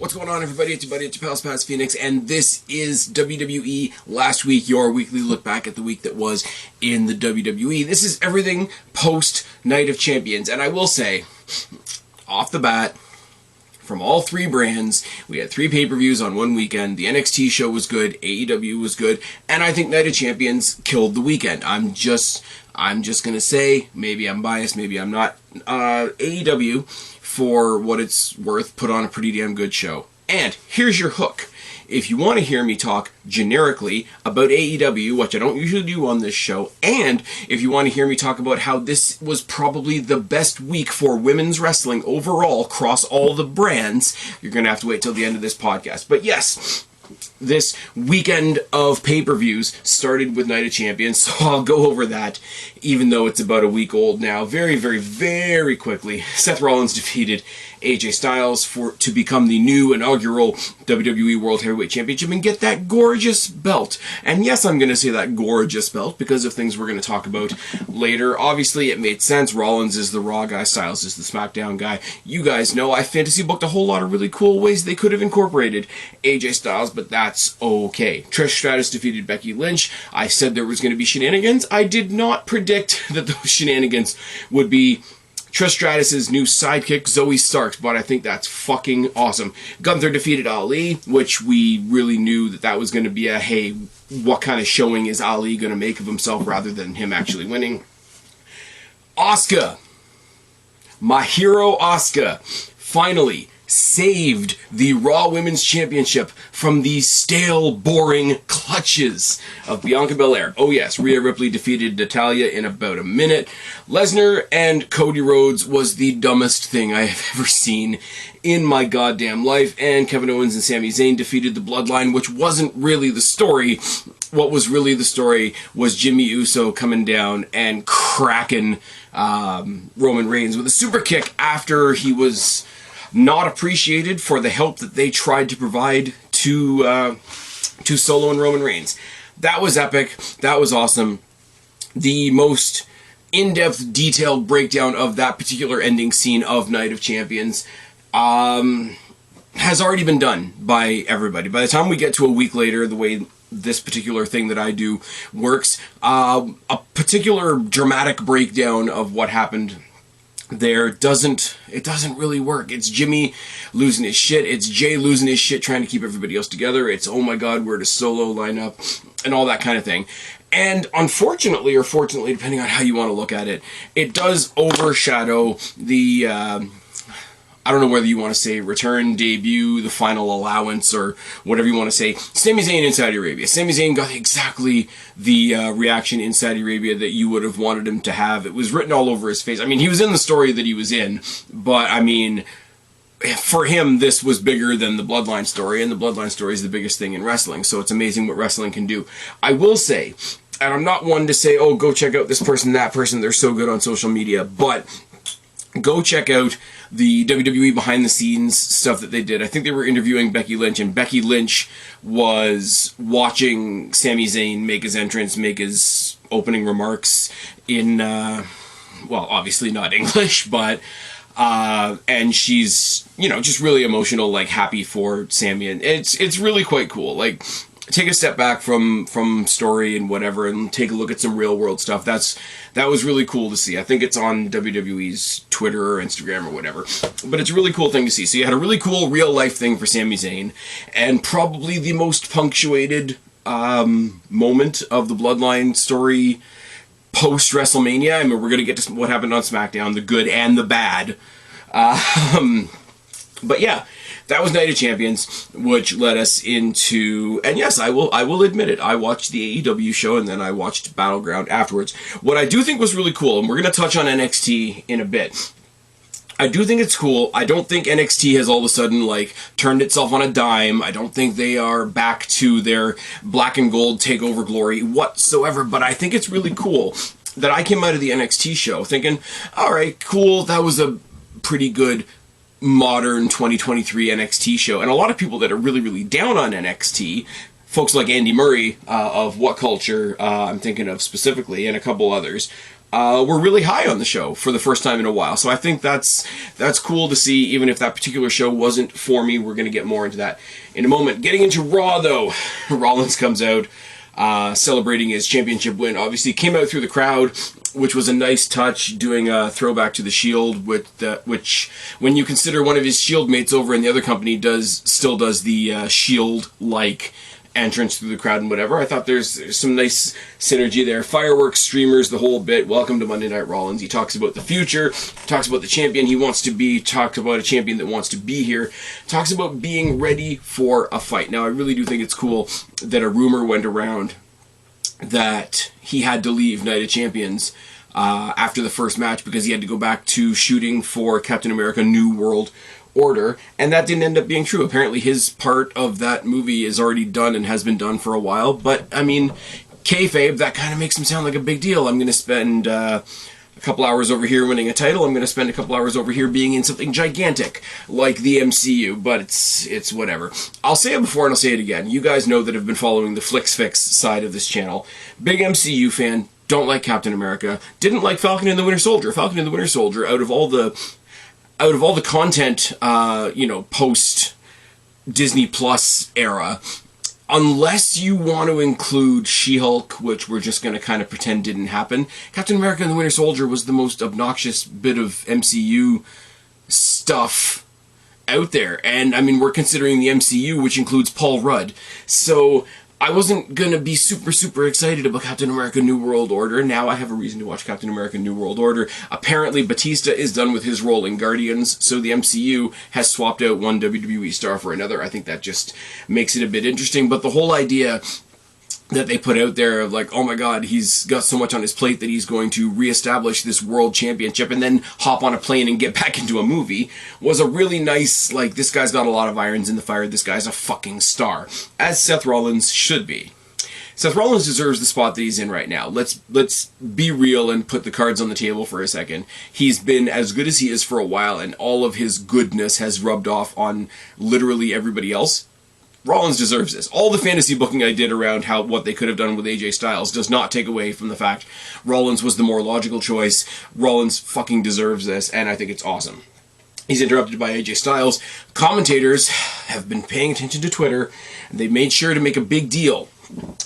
What's going on, everybody? It's your buddy, it's your pal Spaz Phoenix, and this is WWE Last Week, your weekly look back at the week that was in the WWE. This is everything post Night of Champions, and I will say, off the bat, from all three brands, we had 3 pay-per-views on one weekend. The NXT show was good, AEW was good, and I think Night of Champions killed the weekend. I'm just gonna say, maybe I'm biased, maybe I'm not. AEW, for what it's worth, put on a pretty damn good show. And here's your hook. If you want to hear me talk generically about AEW, which I don't usually do on this show, and if you want to hear me talk about how this was probably the best week for women's wrestling overall across all the brands, you're going to have to wait till the end of this podcast. But yes, this weekend of pay-per-views started with Night of Champions, so I'll go over that, even though it's about a week old now, very, very, very quickly. Seth Rollins defeated AJ Styles to become the new inaugural WWE World Heavyweight Championship and get that gorgeous belt. And yes, I'm going to say that gorgeous belt because of things we're going to talk about later. Obviously, it made sense. Rollins is the Raw guy, Styles is the SmackDown guy. You guys know I fantasy booked a whole lot of really cool ways they could have incorporated AJ Styles, but that's okay. Trish Stratus defeated Becky Lynch. I said there was going to be shenanigans. I did not predict that those shenanigans would be Trish Stratus' new sidekick, Zoe Starks, but I think that's fucking awesome. Gunther defeated Ali, which we really knew that was going to be a, hey, what kind of showing is Ali going to make of himself rather than him actually winning. Asuka, my hero Asuka, finally saved the Raw Women's Championship from the stale, boring clutches of Bianca Belair. Oh yes, Rhea Ripley defeated Natalya in about a minute. Lesnar and Cody Rhodes was the dumbest thing I have ever seen in my goddamn life, and Kevin Owens and Sami Zayn defeated the Bloodline, which wasn't really the story. What was really the story was Jimmy Uso coming down and cracking Roman Reigns with a super kick after he was not appreciated for the help that they tried to provide to Solo and Roman Reigns. That was epic. That was awesome. The most in-depth, detailed breakdown of that particular ending scene of Night of Champions has already been done by everybody. By the time we get to a week later, the way this particular thing that I do works, a particular dramatic breakdown of what happened there doesn't really work. It's Jimmy losing his shit, it's Jay losing his shit trying to keep everybody else together, it's oh my god, where does Solo line up, and all that kind of thing. And unfortunately, or fortunately, depending on how you want to look at it, it does overshadow the I don't know whether you want to say return, debut, the final allowance, or whatever you want to say. Sami Zayn in Saudi Arabia. Sami Zayn got exactly the reaction in Saudi Arabia that you would have wanted him to have. It was written all over his face. I mean, he was in the story that he was in, but I mean, for him, this was bigger than the Bloodline story, and the Bloodline story is the biggest thing in wrestling, so it's amazing what wrestling can do. I will say, and I'm not one to say, oh, go check out this person, that person, they're so good on social media, but go check out the WWE behind the scenes stuff that they did. I think they were interviewing Becky Lynch, and Becky Lynch was watching Sami Zayn make his entrance, make his opening remarks in, well, obviously not English, but, and she's, you know, just really emotional, like, happy for Sami, and it's really quite cool. Like, take a step back from story and whatever and take a look at some real world stuff. That was really cool to see. I think it's on WWE's Twitter or Instagram or whatever. But it's a really cool thing to see. So you had a really cool real life thing for Sami Zayn, and probably the most punctuated moment of the Bloodline story post WrestleMania. I mean, we're going to get to what happened on SmackDown, the good and the bad. But yeah, that was Night of Champions, which led us into, and yes, I will admit it, I watched the AEW show and then I watched Battleground afterwards. What I do think was really cool, and we're going to touch on NXT in a bit, I do think it's cool. I don't think NXT has all of a sudden, like, turned itself on a dime. I don't think they are back to their black and gold takeover glory whatsoever, but I think it's really cool that I came out of the NXT show thinking, alright, cool, that was a pretty good modern 2023 NXT show. And a lot of people that are really, really down on NXT, folks like Andy Murray of What Culture, I'm thinking of specifically, and a couple others, were really high on the show for the first time in a while. So I think that's cool to see, even if that particular show wasn't for me. We're going to get more into that in a moment. Getting into Raw, though, Rollins comes out celebrating his championship win. Obviously, came out through the crowd, which was a nice touch, doing a throwback to the Shield, which, when you consider one of his Shield mates over in the other company still does the Shield-like entrance through the crowd and whatever. I thought there's some nice synergy there. Fireworks, streamers, the whole bit. Welcome to Monday Night Rollins. He talks about the future, talks about the champion he wants to be, talks about a champion that wants to be here, talks about being ready for a fight. Now, I really do think it's cool that a rumor went around that he had to leave Night of Champions after the first match because he had to go back to shooting for Captain America New World Order, and that didn't end up being true. Apparently his part of that movie is already done and has been done for a while, but I mean, kayfabe, that kind of makes him sound like a big deal. I'm going to spend a couple hours over here winning a title, I'm going to spend a couple hours over here being in something gigantic like the MCU, but it's whatever. I'll say it before and I'll say it again. You guys know that have been following the Flicks Fix side of this channel. Big MCU fan, don't like Captain America, didn't like Falcon and the Winter Soldier. Falcon and the Winter Soldier, out of all the content, post Disney Plus era, unless you want to include She-Hulk, which we're just going to kind of pretend didn't happen, Captain America and the Winter Soldier was the most obnoxious bit of MCU stuff out there. And, I mean, we're considering the MCU, which includes Paul Rudd. So I wasn't going to be super, super excited about Captain America New World Order. Now I have a reason to watch Captain America New World Order. Apparently, Batista is done with his role in Guardians, so the MCU has swapped out one WWE star for another. I think that just makes it a bit interesting. But the whole idea that they put out there of like, oh my god, he's got so much on his plate that he's going to reestablish this world championship and then hop on a plane and get back into a movie, was a really nice, like, this guy's got a lot of irons in the fire, this guy's a fucking star. As Seth Rollins should be. Seth Rollins deserves the spot that he's in right now. Let's be real and put the cards on the table for a second. He's been as good as he is for a while, and all of his goodness has rubbed off on literally everybody else. Rollins deserves this. All the fantasy booking I did around what they could have done with AJ Styles does not take away from the fact Rollins was the more logical choice. Rollins fucking deserves this, and I think it's awesome. He's interrupted by AJ Styles. Commentators have been paying attention to Twitter, and they made sure to make a big deal.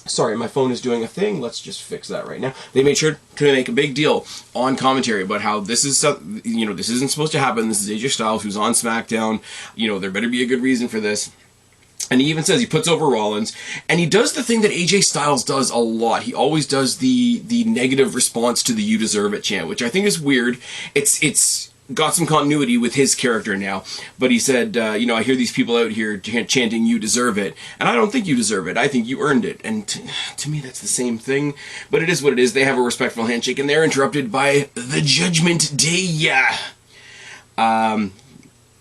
Sorry, my phone is doing a thing. Let's just fix that right now. They made sure to make a big deal on commentary about how this is, this isn't supposed to happen. This is AJ Styles who's on SmackDown. There better be a good reason for this. And he even says he puts over Rollins, and he does the thing that AJ Styles does a lot. He always does the negative response to the "you deserve it" chant, which I think is weird. It's got some continuity with his character now. But he said, I hear these people out here chanting "you deserve it," and I don't think you deserve it. I think you earned it. And to me, that's the same thing. But it is what it is. They have a respectful handshake, and they're interrupted by the Judgment Day.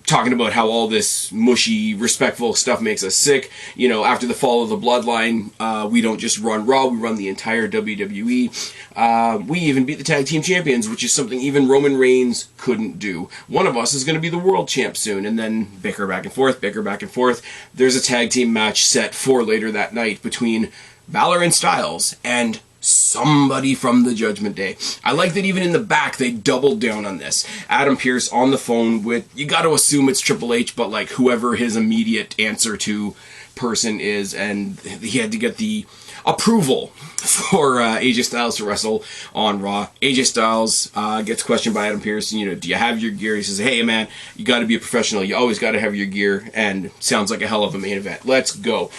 Talking about how all this mushy, respectful stuff makes us sick. After the fall of the Bloodline, we don't just run Raw, we run the entire WWE. We even beat the tag team champions, which is something even Roman Reigns couldn't do. One of us is going to be the world champ soon, and then bicker back and forth, bicker back and forth. There's a tag team match set for later that night between Balor and Styles, and somebody from the Judgment Day. I like that even in the back they doubled down on this. Adam Pearce on the phone with, you got to assume it's Triple H, but like whoever his immediate answer to person is, and he had to get the approval for AJ Styles to wrestle on Raw. AJ Styles gets questioned by Adam Pearce, do you have your gear? He says, hey man, you got to be a professional, you always got to have your gear, and sounds like a hell of a main event. Let's go.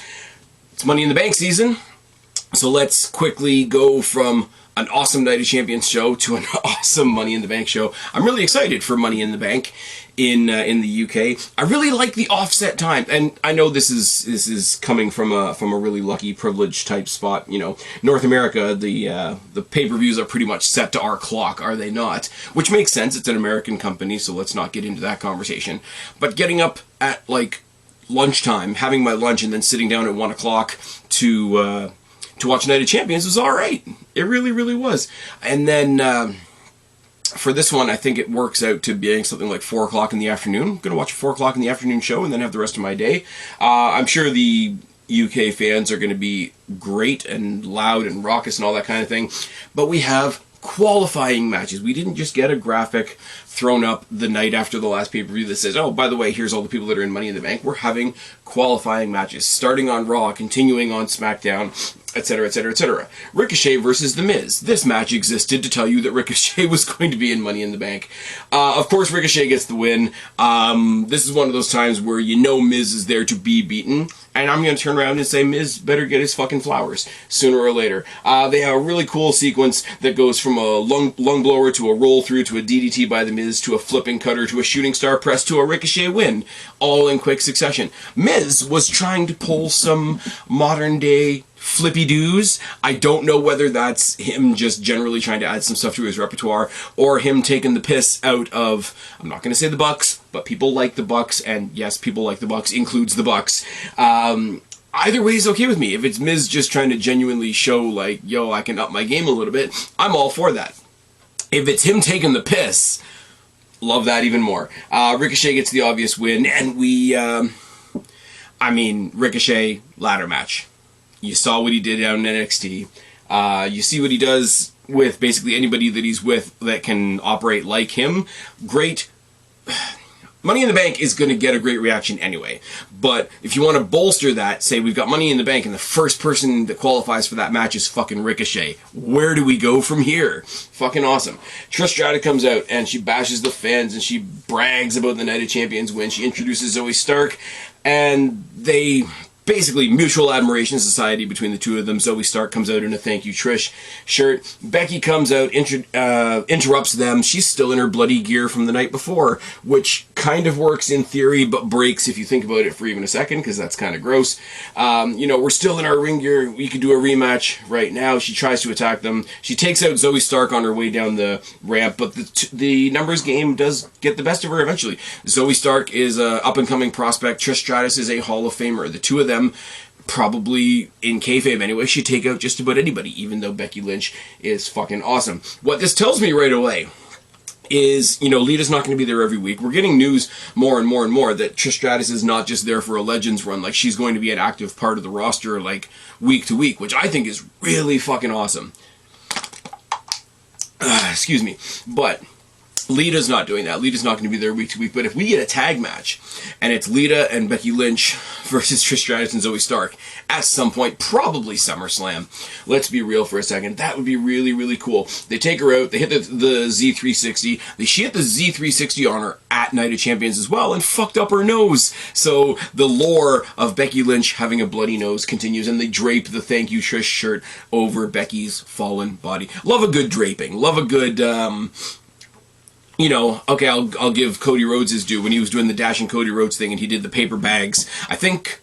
It's Money in the Bank season. So let's quickly go from an awesome Night of Champions show to an awesome Money in the Bank show. I'm really excited for Money in the Bank in the UK. I really like the offset time, and I know this is coming from a really lucky, privileged type spot. North America, the pay-per-views are pretty much set to our clock, are they not? Which makes sense. It's an American company, so let's not get into that conversation. But getting up at like lunchtime, having my lunch, and then sitting down at 1 o'clock to watch Night of Champions was alright. It really, really was. And then for this one, I think it works out to being something like 4 o'clock in the afternoon. I'm going to watch a 4 o'clock in the afternoon show and then have the rest of my day. I'm sure the UK fans are going to be great and loud and raucous and all that kind of thing. But we have qualifying matches. We didn't just get a graphic thrown up the night after the last pay-per-view that says, oh, by the way, here's all the people that are in Money in the Bank. We're having qualifying matches, starting on Raw, continuing on SmackDown, etc., etc., etc. Ricochet versus The Miz. This match existed to tell you that Ricochet was going to be in Money in the Bank. Of course, Ricochet gets the win. This is one of those times where you know Miz is there to be beaten. And I'm going to turn around and say Miz better get his fucking flowers sooner or later. They have a really cool sequence that goes from a lung blower to a roll through to a DDT by The Miz to a flipping cutter to a shooting star press to a Ricochet win, all in quick succession. Miz was trying to pull some modern day flippy doos. I don't know whether that's him just generally trying to add some stuff to his repertoire or him taking the piss out of, I'm not going to say the Bucks, but people like the Bucks, and yes, people like the Bucks includes the Bucks. Either way is okay with me. If it's Miz just trying to genuinely show like, yo, I can up my game a little bit, I'm all for that. If it's him taking the piss, love that even more. Ricochet gets the obvious win, and Ricochet ladder match. You saw what he did down in NXT. You see what he does with basically anybody that he's with that can operate like him. Great. Money in the Bank is going to get a great reaction anyway. But if you want to bolster that, say we've got Money in the Bank and the first person that qualifies for that match is fucking Ricochet. Where do we go from here? Fucking awesome. Trish Stratus comes out and she bashes the fans and she brags about the Night of Champions win. She introduces Zoe Stark and they... basically, mutual admiration society between the two of them. Zoe Stark comes out in a thank you Trish shirt. Becky comes out, interrupts them. She's still in her bloody gear from the night before, which kind of works in theory, but breaks if you think about it for even a second, because that's kind of gross. We're still in our ring gear. We could do a rematch right now. She tries to attack them. She takes out Zoe Stark on her way down the ramp, but the numbers game does get the best of her eventually. Zoe Stark is an up-and-coming prospect. Trish Stratus is a Hall of Famer. The two of them, probably in kayfabe anyway, should take out just about anybody, even though Becky Lynch is fucking awesome. What this tells me right away is, Lita's not going to be there every week. We're getting news more and more and more that Trish Stratus is not just there for a Legends run. Like, she's going to be an active part of the roster, like, week to week, which I think is really fucking awesome. Excuse me. But Lita's not doing that. Lita's not going to be there week to week. But if we get a tag match, and it's Lita and Becky Lynch versus Trish Stratus and Zoe Stark at some point, probably SummerSlam. Let's be real for a second. That would be really, really cool. They take her out. They hit the Z360. She hit the Z360 on her at Night of Champions as well and fucked up her nose. So the lore of Becky Lynch having a bloody nose continues, and they drape the thank you Trish shirt over Becky's fallen body. Love a good draping. Love a good... okay, I'll give Cody Rhodes his due when he was doing the Dash and Cody Rhodes thing and he did the paper bags. I think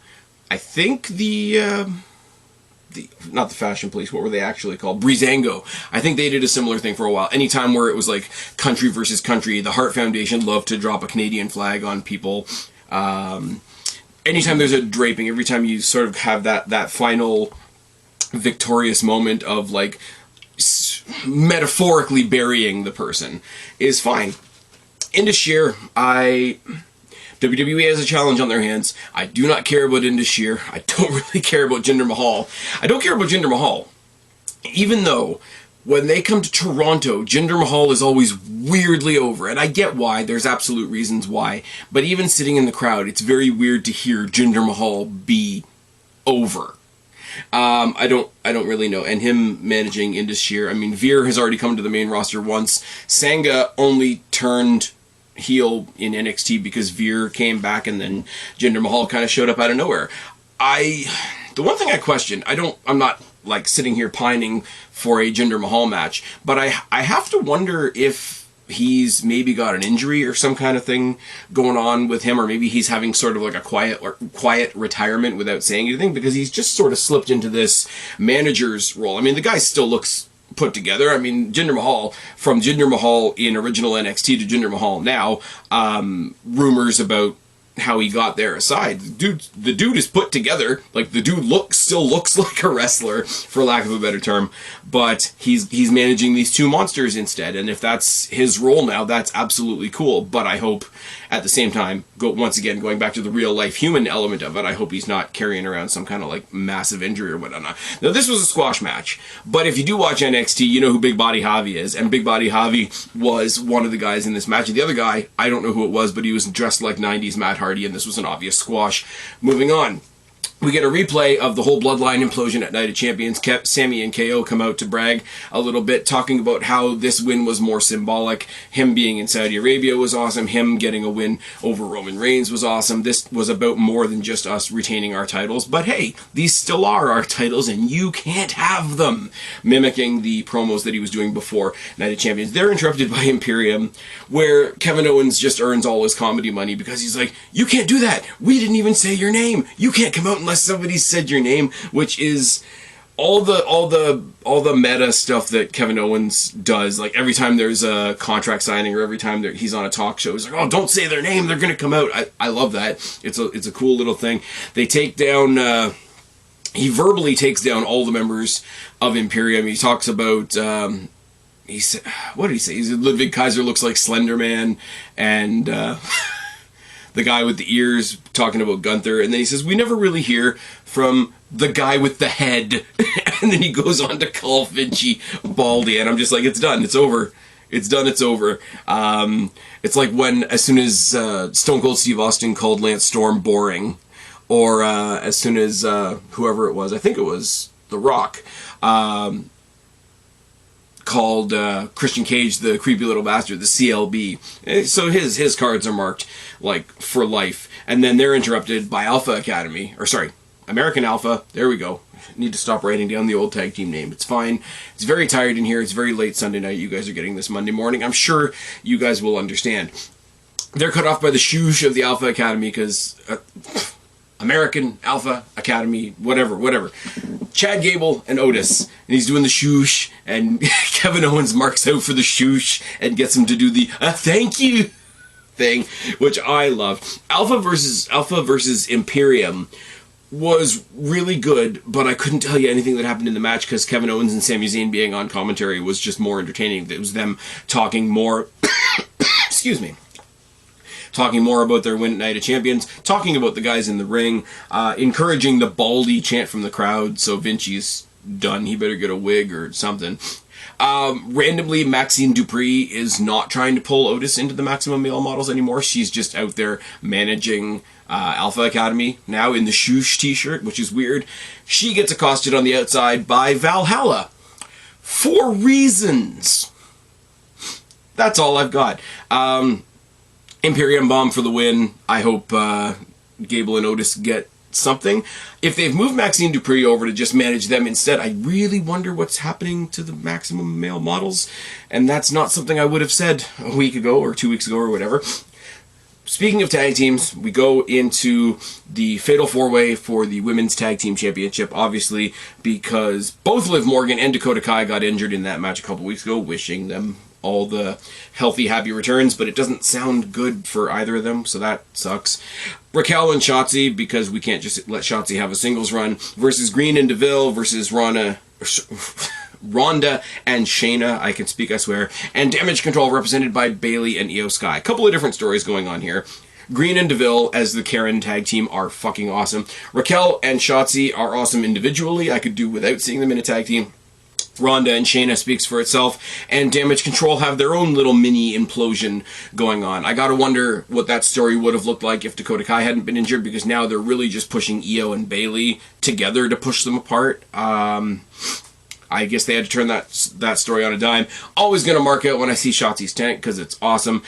not the Fashion Police, what were they actually called? Breezango. I think they did a similar thing for a while. Anytime where it was like country versus country, the Hart Foundation loved to drop a Canadian flag on people. Anytime there's a draping, every time you sort of have that final victorious moment of like metaphorically burying the person is fine. Indus Sher, WWE has a challenge on their hands. I do not care about Indus Sher. I don't really care about Jinder Mahal. I don't care about Jinder Mahal, even though when they come to Toronto, Jinder Mahal is always weirdly over, and I get why. There's absolute reasons why, but even sitting in the crowd, it's very weird to hear Jinder Mahal be over. I don't really know. And him managing Indus Sher, Veer has already come to the main roster once. Sangha only turned heel in NXT because Veer came back and then Jinder Mahal kind of showed up out of nowhere. The one thing I question, I'm not like sitting here pining for a Jinder Mahal match, but I have to wonder if he's maybe got an injury or some kind of thing going on with him, or maybe he's having sort of like a quiet retirement without saying anything, because he's just sort of slipped into this manager's role. The guy still looks put together. Jinder Mahal, from Jinder Mahal in original NXT to Jinder Mahal now, rumors about how he got there aside. The dude is put together. Like, the dude still looks like a wrestler, for lack of a better term, but he's managing these two monsters instead, and if that's his role now, that's absolutely cool. But I hope, at the same time, once again, going back to the real life human element of it, I hope he's not carrying around some kind of like massive injury or whatnot. Now, this was a squash match, but if you do watch NXT, you know who Big Body Javi is, and Big Body Javi was one of the guys in this match. And the other guy, I don't know who it was, but he was dressed like 90s Matt Hardy, and this was an obvious squash. Moving on. We get a replay of the whole Bloodline implosion at Night of Champions. Sammy and KO come out to brag a little bit, talking about how this win was more symbolic. Him being in Saudi Arabia was awesome. Him getting a win over Roman Reigns was awesome. This was about more than just us retaining our titles. But hey, these still are our titles, and you can't have them. Mimicking the promos that he was doing before Night of Champions. They're interrupted by Imperium, where Kevin Owens just earns all his comedy money because he's like, you can't do that. We didn't even say your name. You can't come out unless somebody said your name, which is all the meta stuff that Kevin Owens does. Like, every time there's a contract signing or every time he's on a talk show, he's like, oh, don't say their name, they're gonna come out. I love that. It's a cool little thing. They take down he verbally takes down all the members of Imperium. He talks about he said, what did he say? He said Ludwig Kaiser looks like Slender Man, and the guy with the ears talking about Gunther, and then he says, we never really hear from the guy with the head, and then he goes on to call Vinci Baldy, and I'm just like, it's done, it's over. It's done, it's over. It's like as soon as Stone Cold Steve Austin called Lance Storm boring, or as soon as whoever it was, I think it was The Rock, called Christian Cage the creepy little bastard, the CLB. So his cards are marked like for life, and then they're interrupted by Alpha Academy, or sorry, American Alpha. There we go. Need to stop writing down the old tag team name. It's fine. It's very tired in here. It's very late Sunday night. You guys are getting this Monday morning. I'm sure you guys will understand. They're cut off by the shoosh of the Alpha Academy because American Alpha Academy, whatever. Chad Gable and Otis, and he's doing the shoosh, and Kevin Owens marks out for the shoosh and gets him to do the thank you thing, which I love. Alpha versus Imperium was really good, but I couldn't tell you anything that happened in the match because Kevin Owens and Sami Zayn being on commentary was just more entertaining. It was them talking more excuse me, talking more about their win at Night of Champions, talking about the guys in the ring, encouraging the Baldy chant from the crowd, so Vinci's done, he better get a wig or something. Randomly, Maxine Dupree is not trying to pull Otis into the Maximum Male Models anymore. She's just out there managing Alpha Academy now in the Shoosh t-shirt, which is weird. She gets accosted on the outside by Valhalla. For reasons. That's all I've got. Imperium Bomb for the win. I hope Gable and Otis get something. If they've moved Maxine Dupree over to just manage them instead, I really wonder what's happening to the Maximum Male Models, and that's not something I would have said a week ago or 2 weeks ago or whatever. Speaking of tag teams, we go into the Fatal 4-Way for the Women's Tag Team Championship, obviously, because both Liv Morgan and Dakota Kai got injured in that match a couple weeks ago, wishing them all the healthy, happy returns, but it doesn't sound good for either of them, so that sucks. Raquel and Shotzi, because we can't just let Shotzi have a singles run, versus Green and DeVille, versus Ronda and Shayna, I can speak, I swear, and Damage Control represented by Bayley and Io Sky. A couple of different stories going on here. Green and DeVille as the Karen tag team are fucking awesome. Raquel and Shotzi are awesome individually. I could do without seeing them in a tag team. Ronda and Shayna speaks for itself, and Damage Control have their own little mini implosion going on. I gotta wonder what that story would have looked like if Dakota Kai hadn't been injured, because now they're really just pushing Io and Bayley together to push them apart. I guess they had to turn that story on a dime. Always going to mark out when I see Shotzi's tank because it's awesome.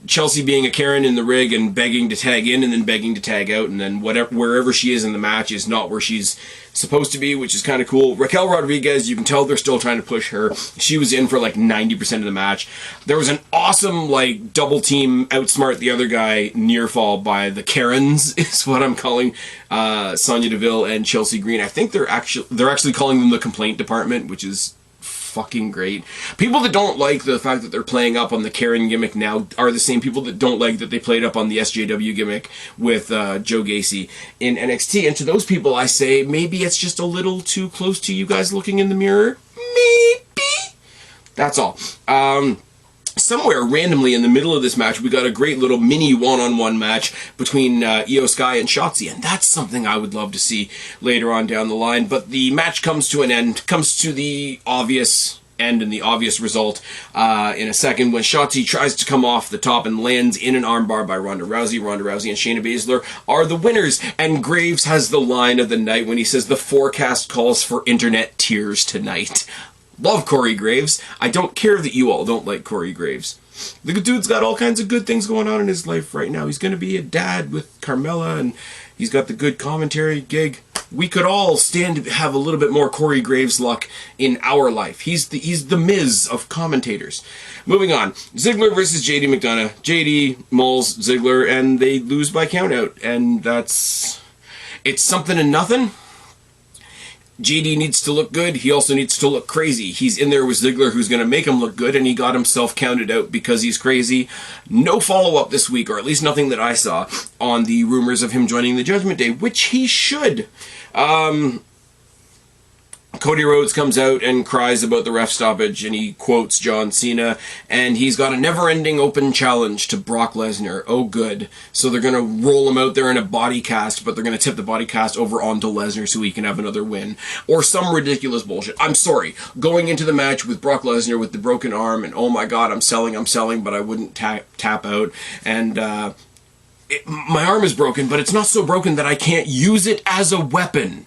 Chelsea being a Karen in the rig and begging to tag in and then begging to tag out, and then wherever she is in the match is not where she's supposed to be, which is kind of cool. Raquel Rodriguez, you can tell they're still trying to push her. She was in for like 90% of the match. There was an awesome like double team outsmart the other guy near fall by the Karens is what I'm calling Sonya Deville and Chelsea Green. I think they're actually calling them the complaint department, which is fucking great. People that don't like the fact that they're playing up on the Karen gimmick now are the same people that don't like that they played up on the SJW gimmick with Joe Gacy in NXT. And to those people, I say, maybe it's just a little too close to you guys looking in the mirror. Maybe. That's all. Somewhere randomly in the middle of this match, we got a great little mini one-on-one match between Io Sky and Shotzi, and that's something I would love to see later on down the line. But the match comes to an end, comes to the obvious end and the obvious result in a second when Shotzi tries to come off the top and lands in an armbar by Ronda Rousey. Ronda Rousey and Shayna Baszler are the winners, and Graves has the line of the night when he says, "The forecast calls for internet tears tonight." Love Corey Graves. I don't care that you all don't like Corey Graves. The dude's got all kinds of good things going on in his life right now. He's going to be a dad with Carmella, and he's got the good commentary gig. We could all stand to have a little bit more Corey Graves luck in our life. He's the Miz of commentators. Moving on. Ziggler versus JD McDonough. JD mauls Ziggler, and they lose by countout. And it's something and nothing. JD needs to look good. He also needs to look crazy. He's in there with Ziggler, who's going to make him look good, and he got himself counted out because he's crazy. No follow-up this week, or at least nothing that I saw, on the rumors of him joining the Judgment Day, which he should. Cody Rhodes comes out and cries about the ref stoppage, and he quotes John Cena, and he's got a never-ending open challenge to Brock Lesnar. Oh, good. So they're going to roll him out there in a body cast, but they're going to tip the body cast over onto Lesnar so he can have another win. Or some ridiculous bullshit. I'm sorry. Going into the match with Brock Lesnar with the broken arm, and oh my god, I'm selling, but I wouldn't tap out, and my arm is broken, but it's not so broken that I can't use it as a weapon.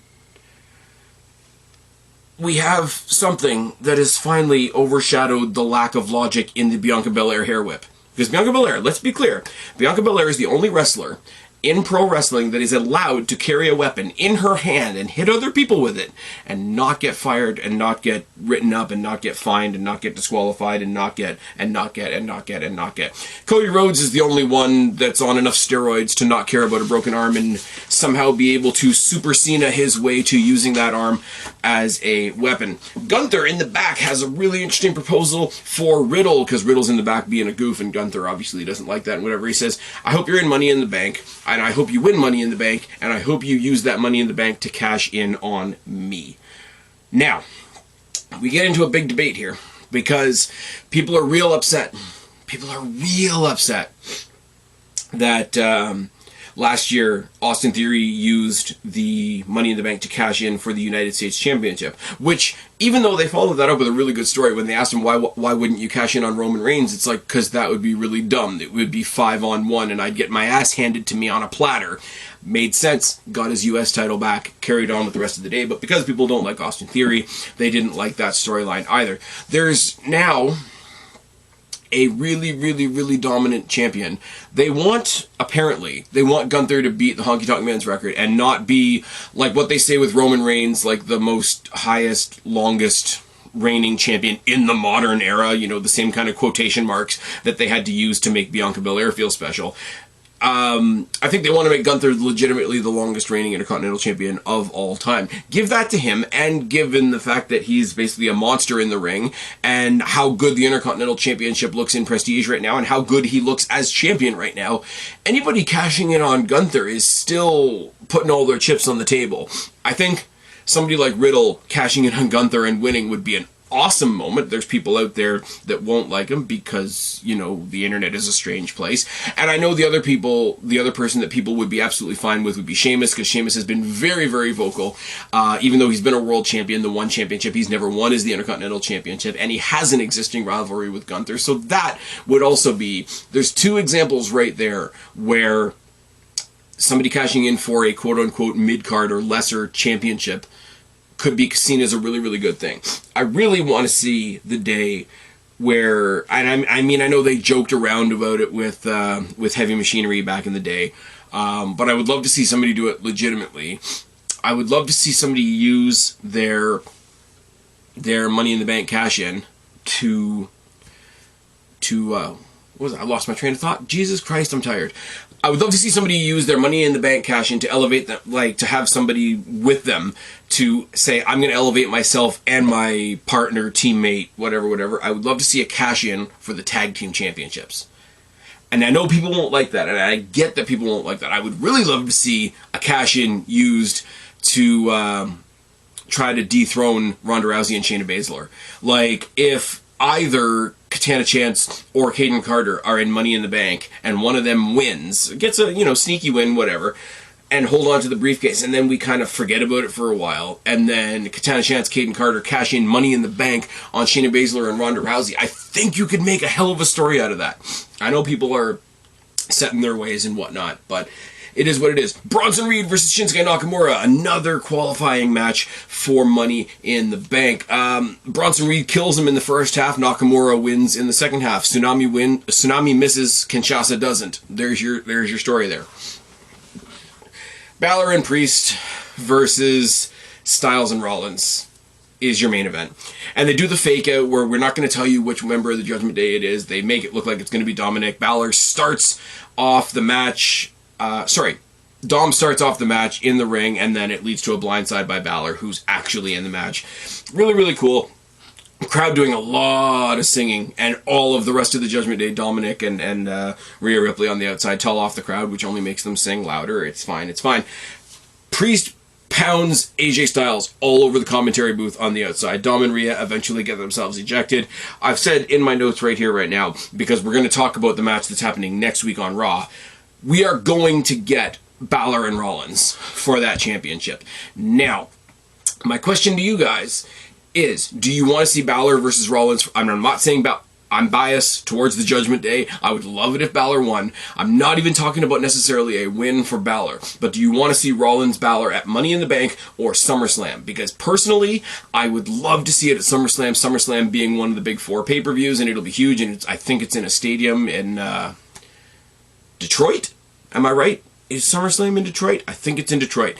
We have something that has finally overshadowed the lack of logic in the Bianca Belair hair whip. Because Bianca Belair, let's be clear, Bianca Belair is the only wrestler in pro wrestling that is allowed to carry a weapon in her hand and hit other people with it and not get fired and not get written up and not get fined and not get disqualified and not get. Cody Rhodes is the only one that's on enough steroids to not care about a broken arm and somehow be able to Super Cena his way to using that arm as a weapon. Gunther in the back has a really interesting proposal for Riddle, because Riddle's in the back being a goof and Gunther obviously doesn't like that, and whatever he says, I hope you're in Money in the Bank, and I hope you win Money in the Bank, and I hope you use that Money in the Bank to cash in on me. Now, we get into a big debate here, because people are real upset. People are real upset that last year Austin Theory used the Money in the Bank to cash in for the United States Championship, which, even though they followed that up with a really good story when they asked him why wouldn't you cash in on Roman Reigns, it's like, because that would be really dumb. It would be 5-on-1 and I'd get my ass handed to me on a platter. Made sense, got his US title back, carried on with the rest of the day, but because people don't like Austin Theory, they didn't like that storyline either. There's now a really dominant champion. They want Gunther to beat the Honky Tonk Man's record and not be like what they say with Roman Reigns, like the most highest, longest reigning champion in the modern era, you know, the same kind of quotation marks that they had to use to make Bianca Belair feel special. I think they want to make Gunther legitimately the longest reigning Intercontinental Champion of all time. Give that to him, and given the fact that he's basically a monster in the ring, and how good the Intercontinental Championship looks in Prestige right now, and how good he looks as champion right now, anybody cashing in on Gunther is still putting all their chips on the table. I think somebody like Riddle cashing in on Gunther and winning would be an awesome moment. There's people out there that won't like him because, you know, the internet is a strange place. And I know the other person that people would be absolutely fine with would be Sheamus, because Sheamus has been very vocal. Even though he's been a world champion, the one championship he's never won is the Intercontinental Championship, and he has an existing rivalry with Gunther. So that would also be, there's two examples right there where somebody cashing in for a quote-unquote mid-card or lesser championship could be seen as a really good thing. I really want to see the day where, and I mean, I know they joked around about it with Heavy Machinery back in the day, but I would love to see somebody do it legitimately. I would love to see somebody use their Money in the Bank cash-in to what was it? I lost my train of thought. Jesus Christ, I'm tired. I would love to see somebody use their Money in the Bank cash in to elevate them, like to have somebody with them to say, I'm going to elevate myself and my partner, teammate, whatever. I would love to see a cash in for the tag team championships. And I know people won't like that, and I get that people won't like that. I would really love to see a cash in used to try to dethrone Ronda Rousey and Shayna Baszler. Like, if either Katana Chance or Kaden Carter are in Money in the Bank, and one of them wins, gets a, sneaky win, whatever, and hold on to the briefcase, and then we kind of forget about it for a while, and then Katana Chance, Kaden Carter cash in Money in the Bank on Shayna Baszler and Ronda Rousey. I think you could make a hell of a story out of that. I know people are set in their ways and whatnot, but it is what it is. Bronson Reed versus Shinsuke Nakamura, another qualifying match for Money in the Bank. Bronson Reed kills him in the first half. Nakamura wins in the second half. Tsunami misses. Kinshasa doesn't. There's your story there. Balor and Priest versus Styles and Rollins is your main event. And they do the fake out where we're not going to tell you which member of the Judgment Day it is. They make it look like it's going to be Dominic. Balor starts off the match... Dom starts off the match in the ring, and then it leads to a blindside by Balor, who's actually in the match. Really, really cool. Crowd doing a lot of singing, and all of the rest of the Judgment Day, Dominic and Rhea Ripley on the outside, tell off the crowd, which only makes them sing louder. It's fine. Priest pounds AJ Styles all over the commentary booth on the outside. Dom and Rhea eventually get themselves ejected. I've said in my notes right here, right now, because we're going to talk about the match that's happening next week on Raw, we are going to get Balor and Rollins for that championship. Now, my question to you guys is, do you want to see Balor versus Rollins? I'm not saying I'm biased towards the Judgment Day. I would love it if Balor won. I'm not even talking about necessarily a win for Balor. But do you want to see Rollins-Balor at Money in the Bank or SummerSlam? Because personally, I would love to see it at SummerSlam. SummerSlam being one of the big 4 pay-per-views, and it'll be huge. And I think it's in a stadium in Detroit? Am I right? Is SummerSlam in Detroit? I think it's in Detroit.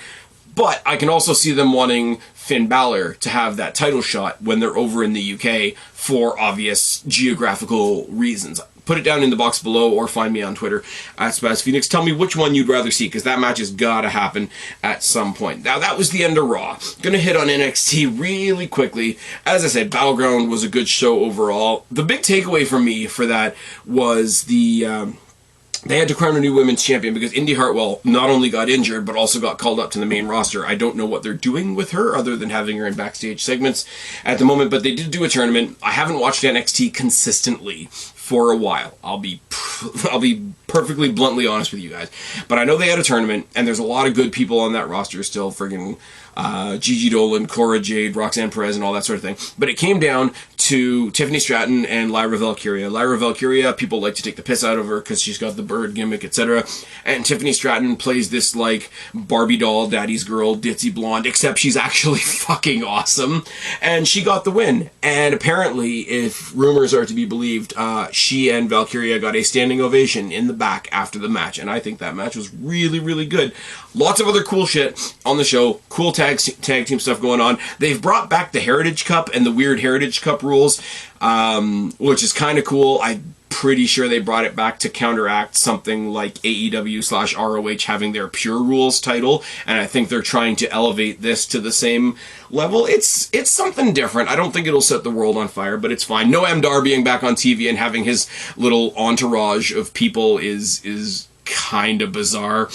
But I can also see them wanting Finn Balor to have that title shot when they're over in the UK for obvious geographical reasons. Put it down in the box below or find me on Twitter at Spaz Phoenix. Tell me which one you'd rather see, because that match has got to happen at some point. Now, that was the end of Raw. Gonna hit on NXT really quickly. As I said, Battleground was a good show overall. The big takeaway for me for that was they had to crown a new women's champion because Indy Hartwell not only got injured, but also got called up to the main roster. I don't know what they're doing with her other than having her in backstage segments at the moment, but they did do a tournament. I haven't watched NXT consistently for a while. I'll be perfectly bluntly honest with you guys. But I know they had a tournament, and there's a lot of good people on that roster still. Friggin' Gigi Dolan, Cora Jade, Roxanne Perez, and all that sort of thing. But it came down to Tiffany Stratton and Lyra Valkyria. Lyra Valkyria, people like to take the piss out of her because she's got the bird gimmick, etc. And Tiffany Stratton plays this, like, Barbie doll, daddy's girl, ditzy blonde, except she's actually fucking awesome. And she got the win. And apparently, if rumors are to be believed, she and Valkyria got a standing ovation in the back after the match. And I think that match was really, really good. Lots of other cool shit on the show. Cool tag team stuff going on. They've brought back the Heritage Cup and the weird Heritage Cup rules, which is kind of cool. I'm pretty sure they brought it back to counteract something like AEW/ROH having their Pure Rules title, and I think they're trying to elevate this to the same level. It's something different. I don't think it'll set the world on fire, but it's fine. Noam Dar being back on TV and having his little entourage of people is kind of bizarre,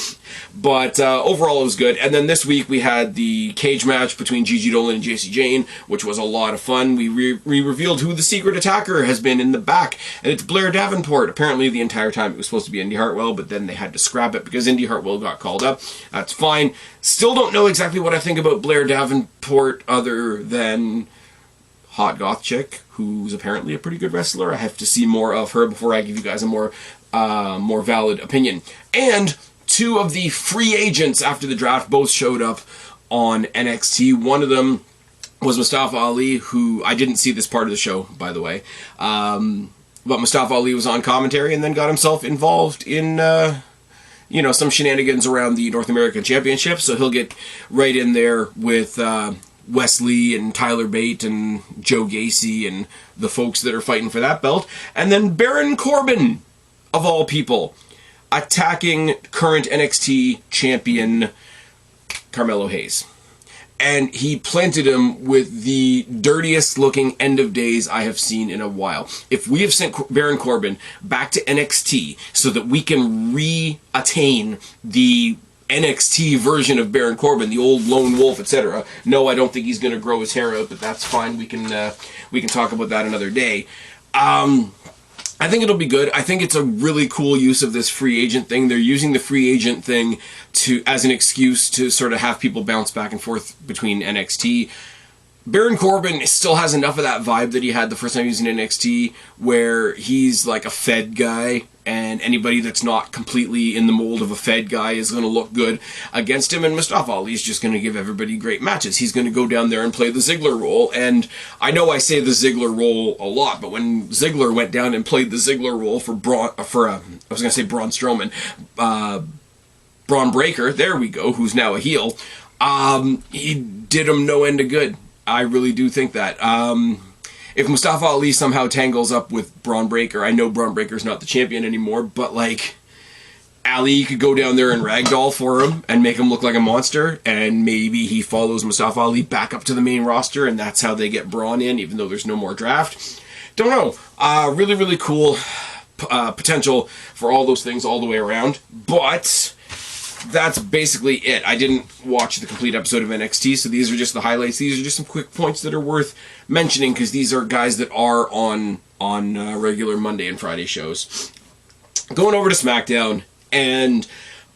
but overall it was good. And then this week we had the cage match between Gigi Dolan and Jacy Jayne, which was a lot of fun. We revealed who the secret attacker has been in the back, and it's Blair Davenport. Apparently the entire time it was supposed to be Indy Hartwell, but then they had to scrap it because Indy Hartwell got called up. That's fine. Still don't know exactly what I think about Blair Davenport other than hot goth chick, who's apparently a pretty good wrestler. I have to see more of her before I give you guys a more valid opinion. And 2 of the free agents after the draft both showed up on NXT. One of them was Mustafa Ali, who I didn't see this part of the show, by the way. But Mustafa Ali was on commentary and then got himself involved in some shenanigans around the North American Championship. So he'll get right in there with Wesley and Tyler Bate and Joe Gacy and the folks that are fighting for that belt. And then Baron Corbin of all people, attacking current NXT champion Carmelo Hayes. And he planted him with the dirtiest looking end of days I have seen in a while. If we have sent Baron Corbin back to NXT so that we can re-attain the NXT version of Baron Corbin, the old lone wolf, etc. No, I don't think he's going to grow his hair out, but that's fine. We can talk about that another day. I think it'll be good. I think it's a really cool use of this free agent thing. They're using the free agent thing as an excuse to sort of have people bounce back and forth between NXT. Baron Corbin still has enough of that vibe that he had the first time he was in NXT, where he's like a Fed guy, and anybody that's not completely in the mold of a Fed guy is going to look good against him, and Mustafa Ali's just going to give everybody great matches. He's going to go down there and play the Ziggler role, and I know I say the Ziggler role a lot, but when Ziggler went down and played the Ziggler role for Braun Strowman, Braun Breaker, there we go, who's now a heel, he did him no end of good. I really do think that. If Mustafa Ali somehow tangles up with Braun Breaker, I know Braun Breaker's not the champion anymore, but like, Ali could go down there and ragdoll for him and make him look like a monster, and maybe he follows Mustafa Ali back up to the main roster, and that's how they get Braun in, even though there's no more draft. Don't know. Really, really cool potential for all those things all the way around, but that's basically it. I didn't watch the complete episode of NXT, so these are just the highlights. These are just some quick points that are worth mentioning, because these are guys that are on regular Monday and Friday shows. Going over to SmackDown, and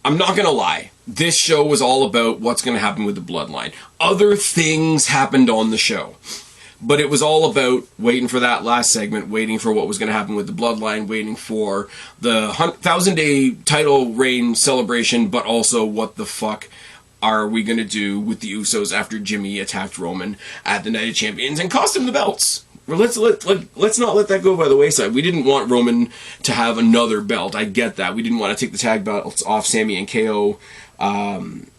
I'm not going to lie, this show was all about what's going to happen with the Bloodline. Other things happened on the show, but it was all about waiting for that last segment, waiting for what was going to happen with the Bloodline, waiting for the 1,000-day title reign celebration, but also what the fuck are we going to do with the Usos after Jimmy attacked Roman at the Night of Champions and cost him the belts? Well, let's not let that go by the wayside. We didn't want Roman to have another belt. I get that. We didn't want to take the tag belts off Sami and KO, and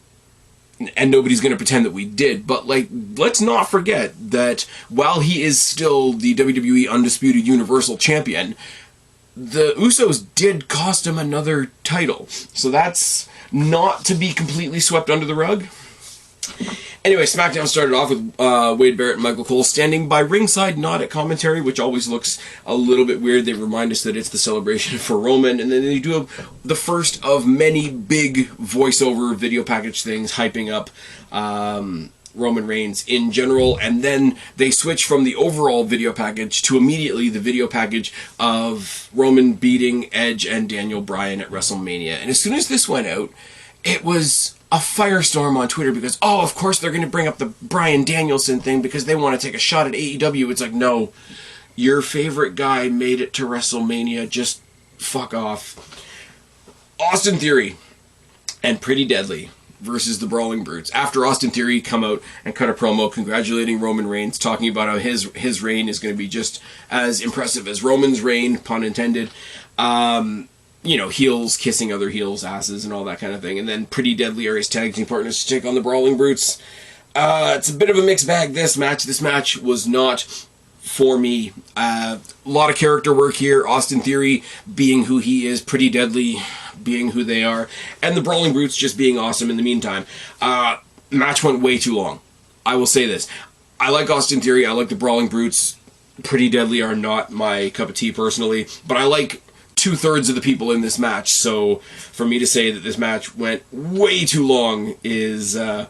nobody's going to pretend that we did. But, like, let's not forget that while he is still the WWE Undisputed Universal Champion, the Usos did cost him another title. So that's not to be completely swept under the rug. Anyway, SmackDown started off with Wade Barrett and Michael Cole standing by ringside, not at commentary, which always looks a little bit weird. They remind us that it's the celebration for Roman, and then they do the first of many big voiceover video package things hyping up Roman Reigns in general, and then they switch from the overall video package to immediately the video package of Roman beating Edge and Daniel Bryan at WrestleMania. And as soon as this went out, it was a firestorm on Twitter because, oh, of course they're going to bring up the Bryan Danielson thing because they want to take a shot at AEW. It's like, no, your favorite guy made it to WrestleMania. Just fuck off. Austin Theory and Pretty Deadly versus the Brawling Brutes. After Austin Theory come out and cut a promo congratulating Roman Reigns, talking about how his reign is going to be just as impressive as Roman's reign, pun intended. You know, heels kissing other heels' asses and all that kind of thing. And then Pretty Deadly are his tag team partners to take on the Brawling Brutes. It's a bit of a mixed bag, this match. This match was not for me. A lot of character work here. Austin Theory being who he is, Pretty Deadly being who they are, and the Brawling Brutes just being awesome in the meantime. Match went way too long. I will say this. I like Austin Theory. I like the Brawling Brutes. Pretty Deadly are not my cup of tea personally, but I like 2/3 of the people in this match, so for me to say that this match went way too long is a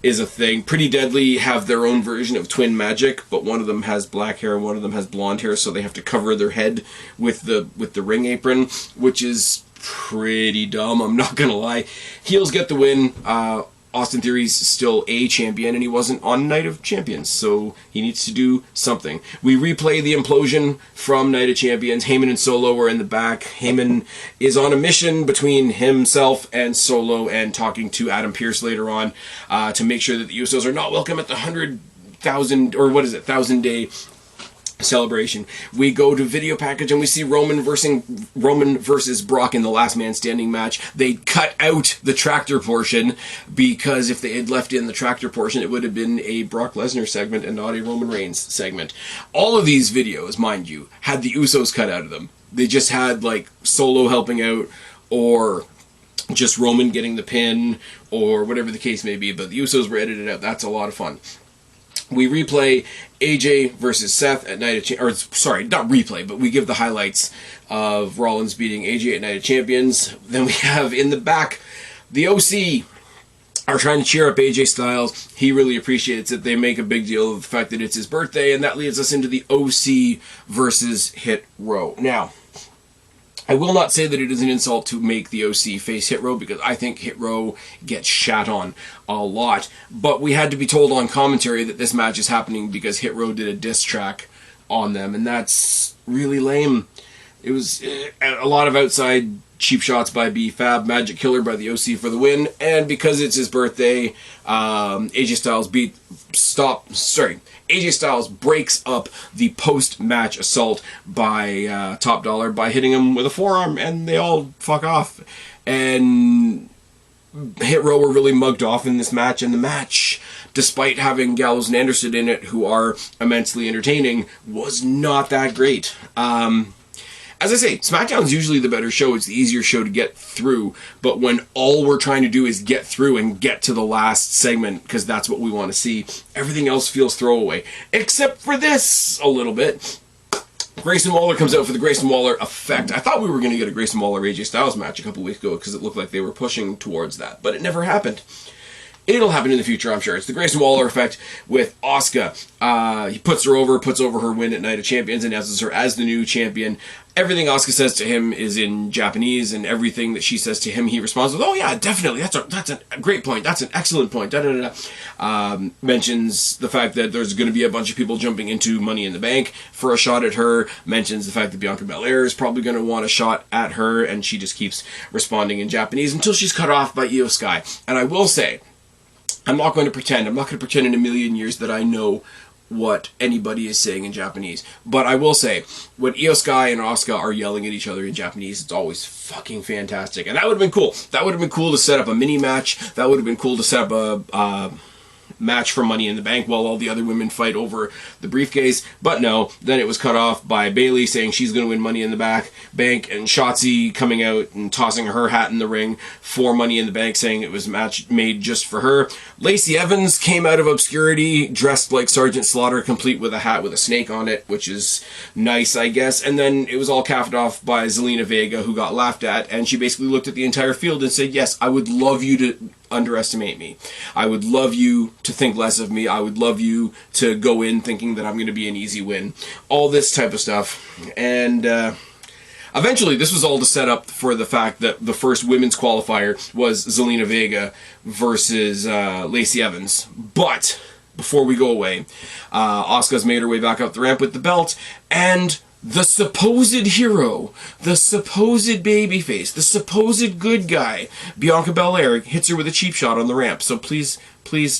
thing. Pretty Deadly have their own version of twin magic, but one of them has black hair and one of them has blonde hair, so they have to cover their head with the ring apron, which is pretty dumb, I'm not gonna lie. Heels get the win. Austin Theory's still a champion, and he wasn't on Night of Champions, so he needs to do something. We replay the implosion from Night of Champions. Heyman and Solo are in the back. Heyman is on a mission between himself and Solo and talking to Adam Pearce later on to make sure that the Usos are not welcome at the 100,000, or what is it, 1,000-day celebration. We go to video package and we see Roman versus Brock in the last man standing match. They cut out the tractor portion because if they had left in the tractor portion, it would have been a Brock Lesnar segment and not a Roman Reigns segment. All of these videos, mind you, had the Usos cut out of them. They just had like Solo helping out or just Roman getting the pin or whatever the case may be, but the Usos were edited out. That's a lot of fun. We replay AJ versus Seth at Night of Champions, or sorry, not replay, but we give the highlights of Rollins beating AJ at Night of Champions. Then we have in the back, the OC are trying to cheer up AJ Styles. He really appreciates it. They make a big deal of the fact that it's his birthday, and that leads us into the OC versus Hit Row. Now, I will not say that it is an insult to make the OC face Hit Row, because I think Hit Row gets shat on a lot. But we had to be told on commentary that this match is happening because Hit Row did a diss track on them, and that's really lame. It was a lot of outside cheap shots by B-Fab, Magic Killer by the OC for the win, and because it's his birthday, AJ Styles breaks up the post-match assault by Top Dollar by hitting him with a forearm, and they all fuck off. And Hit Row were really mugged off in this match, and the match, despite having Gallows and Anderson in it, who are immensely entertaining, was not that great. As I say, SmackDown's usually the better show. It's the easier show to get through. But when all we're trying to do is get through and get to the last segment, because that's what we want to see, everything else feels throwaway. Except for this, a little bit. Grayson Waller comes out for the Grayson Waller effect. I thought we were going to get a Grayson Waller-AJ Styles match a couple weeks ago because it looked like they were pushing towards that. But it never happened. It'll happen in the future, I'm sure. It's the Grayson Waller effect with Asuka. He puts over her win at Night of Champions, announces her as the new champion. Everything Asuka says to him is in Japanese, and everything that she says to him, he responds with, "Oh yeah, definitely. That's a great point. That's an excellent point." Mentions the fact that there's going to be a bunch of people jumping into Money in the Bank for a shot at her. Mentions the fact that Bianca Belair is probably going to want a shot at her, and she just keeps responding in Japanese until she's cut off by Io Sky. And I will say, I'm not going to pretend in a million years that I know what anybody is saying in Japanese. But I will say, when Io Sky and Asuka are yelling at each other in Japanese, it's always fucking fantastic. And that would have been cool. That would have been cool to set up a mini match. That would have been cool to set up a match for Money in the Bank while all the other women fight over the briefcase. But no, then it was cut off by Bayley saying she's going to win Money in the Bank, and Shotzi coming out and tossing her hat in the ring for Money in the Bank, saying it was a match made just for her. Lacey Evans came out of obscurity dressed like Sergeant Slaughter, complete with a hat with a snake on it, which is nice, I guess. And then it was all capped off by Zelina Vega, who got laughed at, and she basically looked at the entire field and said, "Yes, I would love you to underestimate me. I would love you to think less of me. I would love you to go in thinking that I'm going to be an easy win." All this type of stuff. And eventually this was all to set up for the fact that the first women's qualifier was Zelina Vega versus Lacey Evans. But before we go away, Asuka's made her way back up the ramp with the belt, and the supposed hero, the supposed babyface, the supposed good guy, Bianca Belair, hits her with a cheap shot on the ramp. So please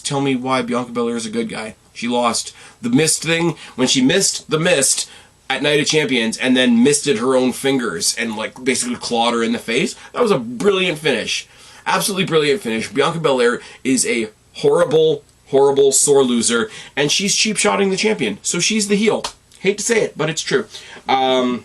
tell me why Bianca Belair is a good guy. She lost the mist thing when she missed the mist at Night of Champions and then misted her own fingers and like basically clawed her in the face. That was a brilliant finish. Absolutely brilliant finish. Bianca Belair is a horrible sore loser, and she's cheap shotting the champion. So she's the heel. Hate to say it, but it's true. A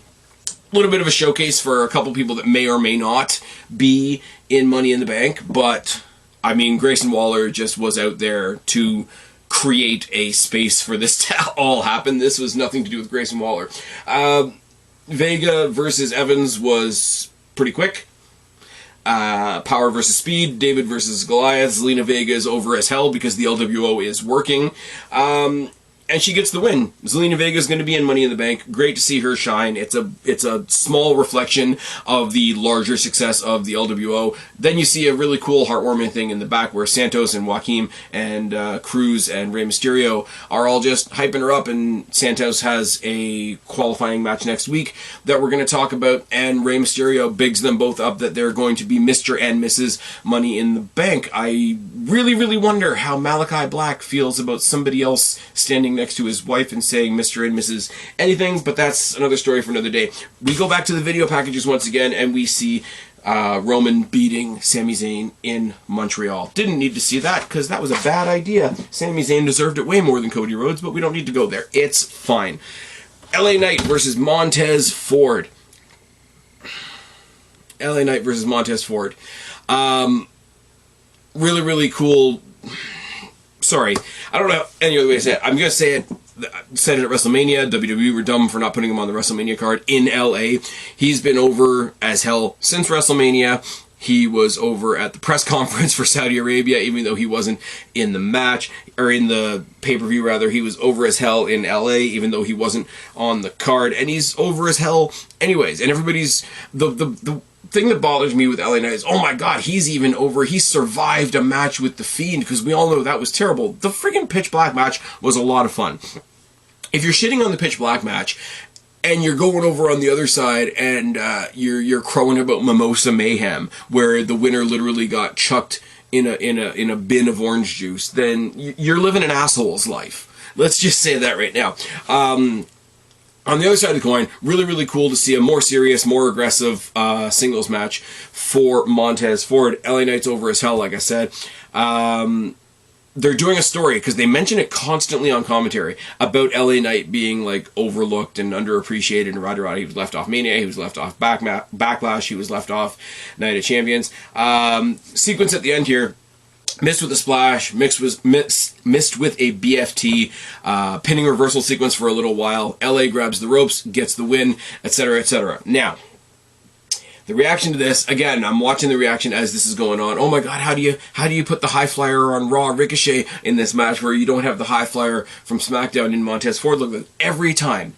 little bit of a showcase for a couple people that may or may not be in Money in the Bank, but I mean, Grayson Waller just was out there to create a space for this to all happen. This was nothing to do with Grayson Waller. Vega versus Evans was pretty quick. Power versus speed, David versus Goliath. Zelina Vega is over as hell because the LWO is working. And she gets the win. Zelina Vega is going to be in Money in the Bank. Great to see her shine. It's a small reflection of the larger success of the LWO. Then you see a really cool, heartwarming thing in the back where Santos and Joaquin and Cruz and Rey Mysterio are all just hyping her up, and Santos has a qualifying match next week that we're going to talk about, and Rey Mysterio bigs them both up that they're going to be Mr. and Mrs. Money in the Bank. I really, really wonder how Malachi Black feels about somebody else standing next to his wife and saying Mr. and Mrs. anything, but that's another story for another day. We go back to the video packages once again, and we see Roman beating Sami Zayn in Montreal. Didn't need to see that, because that was a bad idea. Sami Zayn deserved it way more than Cody Rhodes, but we don't need to go there. It's fine. LA Knight versus Montez Ford. LA Knight versus Montez Ford. Really, really cool. Sorry, I don't know any other way to say it. I'm going to say it. Said it at WrestleMania. WWE were dumb for not putting him on the WrestleMania card in LA. He's been over as hell since WrestleMania. He was over at the press conference for Saudi Arabia, even though he wasn't in the match, or in the pay-per-view rather. He was over as hell in LA, even though he wasn't on the card. And he's over as hell anyways. And everybody's... The thing that bothers me with LA Knight is, oh my god, he's even over. He survived a match with The Fiend, because we all know that was terrible. The friggin' Pitch Black match was a lot of fun. If you're shitting on the Pitch Black match, and you're going over on the other side, and you're crowing about Mimosa Mayhem, where the winner literally got chucked in a bin of orange juice, then you're living an asshole's life. Let's just say that right now. On the other side of the coin, really, really cool to see a more serious, more aggressive singles match for Montez Ford. LA Knight's over as hell, like I said. They're doing a story, because they mention it constantly on commentary, about LA Knight being, like, overlooked and underappreciated, and rah-rah. He was left off Mania, he was left off Backlash, he was left off Night of Champions. Sequence at the end here. Missed with a splash, missed with a BFT, pinning reversal sequence for a little while. LA grabs the ropes, gets the win, etc., etc. Now, the reaction to this, again, I'm watching the reaction as this is going on. Oh my god, how do you put the high flyer on Raw Ricochet in this match where you don't have the high flyer from SmackDown in Montez Ford? Look, every time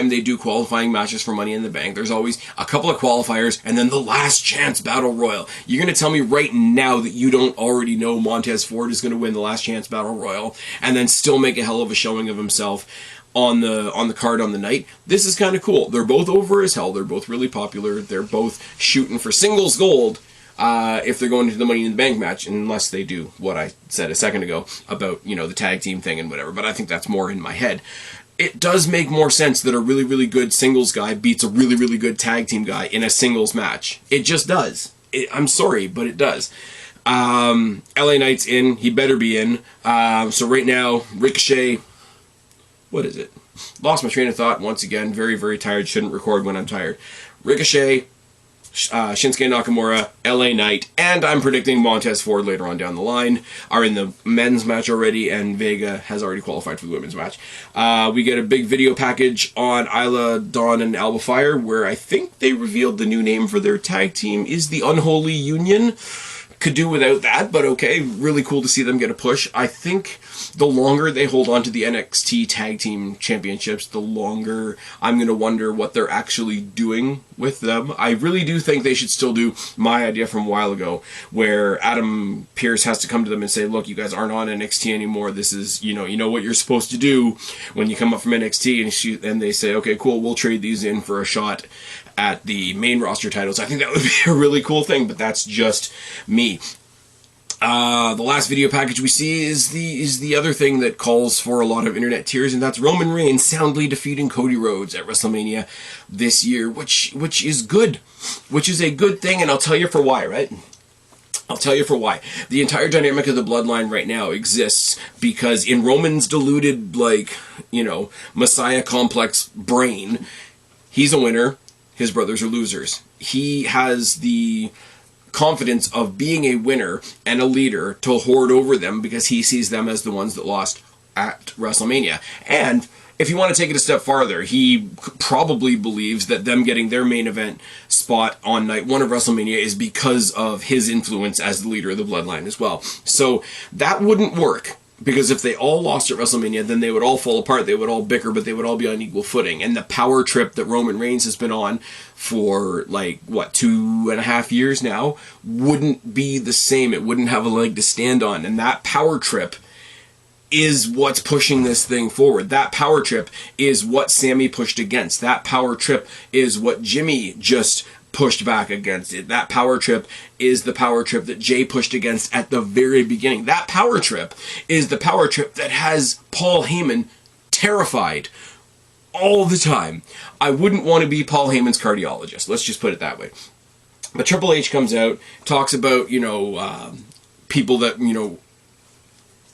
they do qualifying matches for Money in the Bank, there's always a couple of qualifiers and then the last chance battle royal. You're going to tell me right now that you don't already know Montez Ford is going to win the last chance battle royal and then still make a hell of a showing of himself on the card on the night? This is kind of cool. They're both over as hell. They're both really popular. They're both shooting for singles gold if they're going into the Money in the Bank match, unless they do what I said a second ago about, you know, the tag team thing and whatever. But I think that's more in my head. It does make more sense that a really, really good singles guy beats a really, really good tag team guy in a singles match. It just does. I'm sorry, but it does. LA Knight's in. He better be in. So right now, Ricochet... What is it? Lost my train of thought once again. Very, very tired. Shouldn't record when I'm tired. Ricochet, Shinsuke Nakamura, LA Knight, and I'm predicting Montez Ford later on down the line are in the men's match already, and Vega has already qualified for the women's match. We get a big video package on Isla Dawn and Alba Fire, where I think they revealed the new name for their tag team is the Unholy Union. Could do without that, but okay, really cool to see them get a push. I think the longer they hold on to the NXT Tag Team Championships, the longer I'm going to wonder what they're actually doing with them. I really do think they should still do my idea from a while ago, where Adam Pearce has to come to them and say, look, you guys aren't on NXT anymore. This is, you know what you're supposed to do when you come up from NXT, and they say, okay, cool, we'll trade these in for a shot at the main roster titles. I think that would be a really cool thing, but that's just me. The last video package we see is the other thing that calls for a lot of internet tears, and that's Roman Reigns soundly defeating Cody Rhodes at WrestleMania this year, which is good, which is a good thing, and I'll tell you for why, right? I'll tell you for why. The entire dynamic of the bloodline right now exists because in Roman's deluded, Messiah complex brain, he's a winner, his brothers are losers. He has the confidence of being a winner and a leader to hoard over them because he sees them as the ones that lost at WrestleMania. And if you want to take it a step farther, he probably believes that them getting their main event spot on night one of WrestleMania is because of his influence as the leader of the bloodline as well. So that wouldn't work. Because if they all lost at WrestleMania, then they would all fall apart, they would all bicker, but they would all be on equal footing. And the power trip that Roman Reigns has been on for, 2.5 years now, wouldn't be the same. It wouldn't have a leg to stand on. And that power trip is what's pushing this thing forward. That power trip is what Sammy pushed against. That power trip is what Jimmy just pushed back against it. That power trip is the power trip that Jay pushed against at the very beginning. That power trip is the power trip that has Paul Heyman terrified all the time. I wouldn't want to be Paul Heyman's cardiologist. Let's just put it that way. But Triple H comes out, talks about, people that,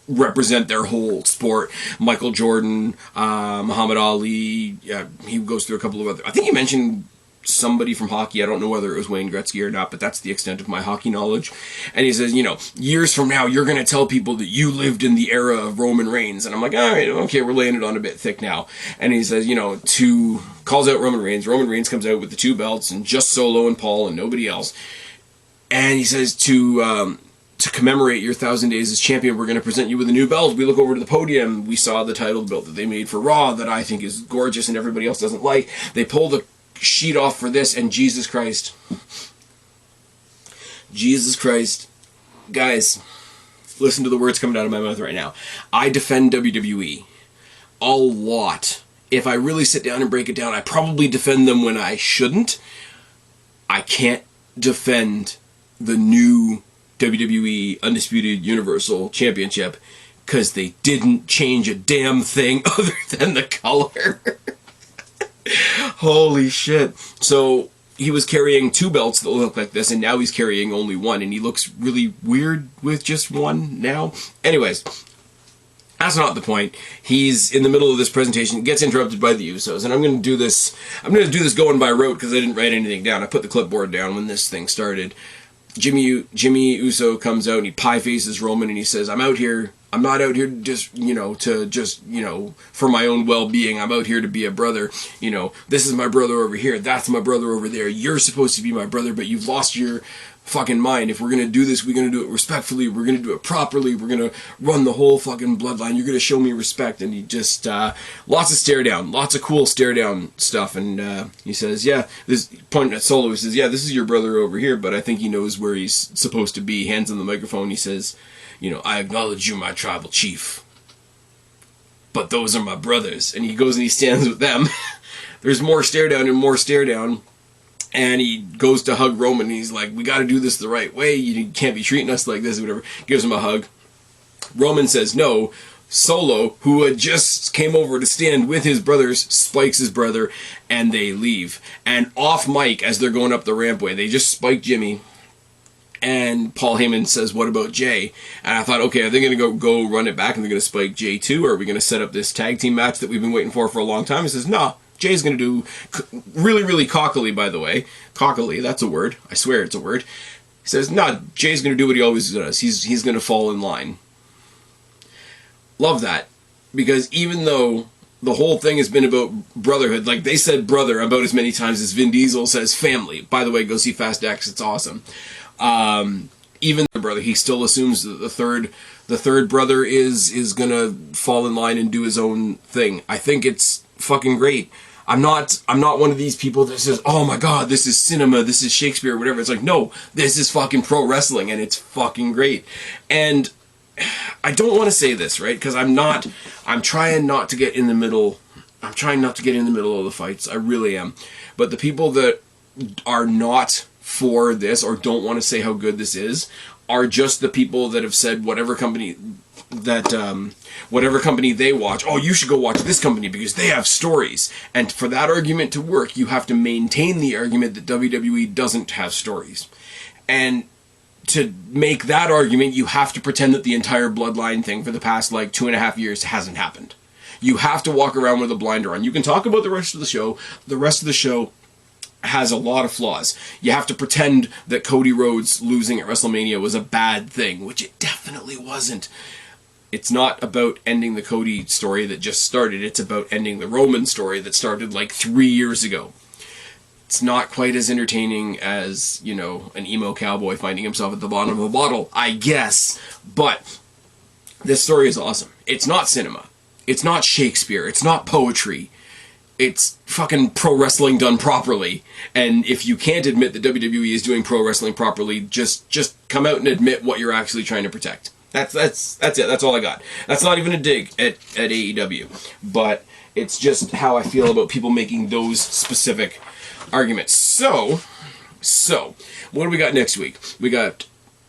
represent their whole sport. Michael Jordan, Muhammad Ali, he goes through a couple of other... I think he mentioned somebody from hockey. I don't know whether it was Wayne Gretzky or not, but that's the extent of my hockey knowledge. And he says, years from now, you're going to tell people that you lived in the era of Roman Reigns. And I'm like, all right, okay, we're laying it on a bit thick now. And he says, calls out Roman Reigns. Roman Reigns comes out with the 2 belts and just Solo and Paul and nobody else. And he says to commemorate your 1,000 days as champion, we're going to present you with a new belt. We look over to the podium. We saw the title belt that they made for Raw that I think is gorgeous and everybody else doesn't like. They pull the sheet off for this, and Jesus Christ, guys, listen to the words coming out of my mouth right now. I defend WWE a lot. If I really sit down and break it down, I probably defend them when I shouldn't. I can't defend the new WWE Undisputed Universal Championship because they didn't change a damn thing other than the color. Holy shit. So he was carrying 2 belts that look like this, and now he's carrying only 1, and he looks really weird with just 1 now. Anyways, that's not the point. He's in the middle of this presentation, gets interrupted by the Usos, and I'm going to do this going by rote because I didn't write anything down. I put the clipboard down when this thing started. Jimmy Uso comes out and he pie faces Roman and he says, I'm not out here just for my own well-being. I'm out here to be a brother. This is my brother over here. That's my brother over there. You're supposed to be my brother, but you've lost your fucking mind. If we're going to do this, we're going to do it respectfully. We're going to do it properly. We're going to run the whole fucking bloodline. You're going to show me respect. And he just, lots of stare down, lots of cool stare down stuff. And he says, pointing at Solo, he says, this is your brother over here, but I think he knows where he's supposed to be. Hands on the microphone. He says, I acknowledge you, my tribal chief, but those are my brothers. And he goes and he stands with them. There's more stare down and more stare down. And he goes to hug Roman, and he's like, we got to do this the right way. You can't be treating us like this, or whatever. Gives him a hug. Roman says no. Solo, who had just came over to stand with his brothers, spikes his brother, and they leave. And off mic, as they're going up the rampway, they just spike Jimmy. And Paul Heyman says, what about Jay? And I thought, okay, are they going to go run it back, and they're going to spike Jay too? Or are we going to set up this tag team match that we've been waiting for a long time? He says, no. Jay's going to do, really, really cockily, by the way. Cockily, that's a word. I swear it's a word. He says, no, Jay's going to do what he always does. He's going to fall in line. Love that. Because even though the whole thing has been about brotherhood, like they said brother about as many times as Vin Diesel says family. By the way, go see Fast X, it's awesome. Even the brother, he still assumes that the third brother is going to fall in line and do his own thing. I think it's fucking great. I'm not one of these people that says, oh my god, this is cinema, this is Shakespeare, or whatever. It's like, no, this is fucking pro wrestling, and it's fucking great. And I don't want to say this, right? Because I'm trying not to get in the middle. I'm trying not to get in the middle of the fights. I really am. But the people that are not for this, or don't want to say how good this is, are just the people that have said whatever company they watch, oh, you should go watch this company because they have stories. And for that argument to work, you have to maintain the argument that WWE doesn't have stories. And to make that argument, you have to pretend that the entire Bloodline thing for the past, 2.5 years hasn't happened. You have to walk around with a blinder on. You can talk about the rest of the show. The rest of the show has a lot of flaws. You have to pretend that Cody Rhodes losing at WrestleMania was a bad thing, which it definitely wasn't. It's not about ending the Cody story that just started. It's about ending the Roman story that started 3 years ago. It's not quite as entertaining as, an emo cowboy finding himself at the bottom of a bottle, I guess. But this story is awesome. It's not cinema. It's not Shakespeare. It's not poetry. It's fucking pro wrestling done properly. And if you can't admit that WWE is doing pro wrestling properly, just come out and admit what you're actually trying to protect. That's it. That's all I got. That's not even a dig at AEW. But it's just how I feel about people making those specific arguments. So, So, what do we got next week? We got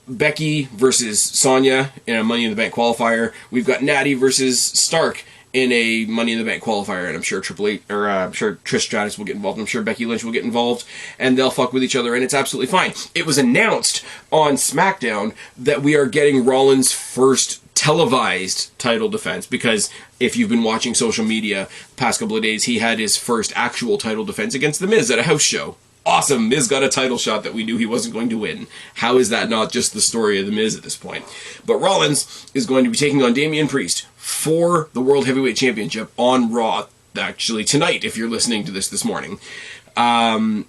Becky versus Sonya in a Money in the Bank qualifier. We've got Natty versus Stark in a Money in the Bank qualifier, and I'm sure I'm sure Trish Stratus will get involved. I'm sure Becky Lynch will get involved, and they'll fuck with each other, and it's absolutely fine. It was announced on SmackDown that we are getting Rollins' first televised title defense, because if you've been watching social media past couple of days, he had his first actual title defense against The Miz at a house show. Awesome, Miz got a title shot that we knew he wasn't going to win. How is that not just the story of The Miz at this point? But Rollins is going to be taking on Damian Priest for the World Heavyweight Championship on Raw, actually tonight, if you're listening to this morning.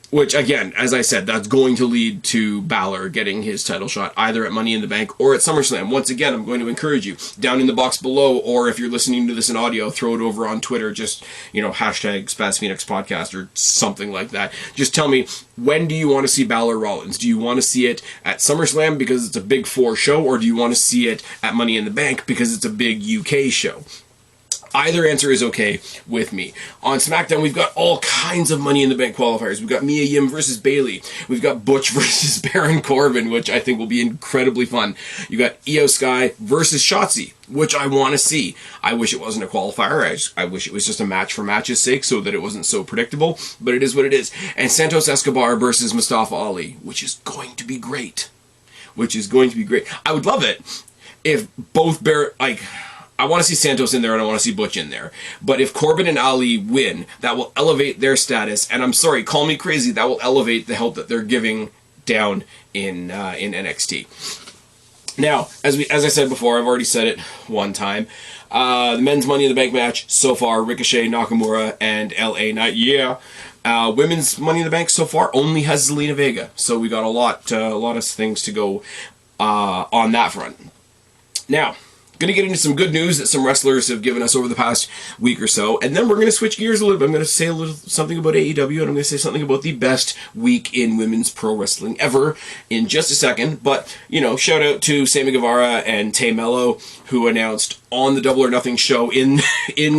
Which, again, as I said, that's going to lead to Balor getting his title shot either at Money in the Bank or at SummerSlam. Once again, I'm going to encourage you, down in the box below, or if you're listening to this in audio, throw it over on Twitter, just, hashtag Spaz Phoenix Podcast or something like that. Just tell me, when do you want to see Balor Rollins? Do you want to see it at SummerSlam because it's a big 4 show, or do you want to see it at Money in the Bank because it's a big UK show? Either answer is okay with me. On SmackDown, we've got all kinds of Money in the Bank qualifiers. We've got Mia Yim versus Bayley. We've got Butch versus Baron Corbin, which I think will be incredibly fun. You got Io Sky versus Shotzi, which I want to see. I wish it wasn't a qualifier. I wish it was just a match for match's sake so that it wasn't so predictable, but it is what it is. And Santos Escobar versus Mustafa Ali, which is going to be great. I would love it if both I want to see Santos in there and I want to see Butch in there. But if Corbin and Ali win, that will elevate their status. And I'm sorry, call me crazy, that will elevate the help that they're giving down in NXT. Now, as I said before, I've already said it one time. The men's Money in the Bank match so far: Ricochet, Nakamura, and LA Knight. Yeah. Women's Money in the Bank so far only has Zelina Vega. So we got a lot of things to go on that front. Now, going to get into some good news that some wrestlers have given us over the past week or so, and then we're going to switch gears a little bit. I'm going to say something about AEW, and I'm going to say something about the best week in women's pro wrestling ever in just a second. But, shout out to Sammy Guevara and Tay Mello, who announced on the Double or Nothing show in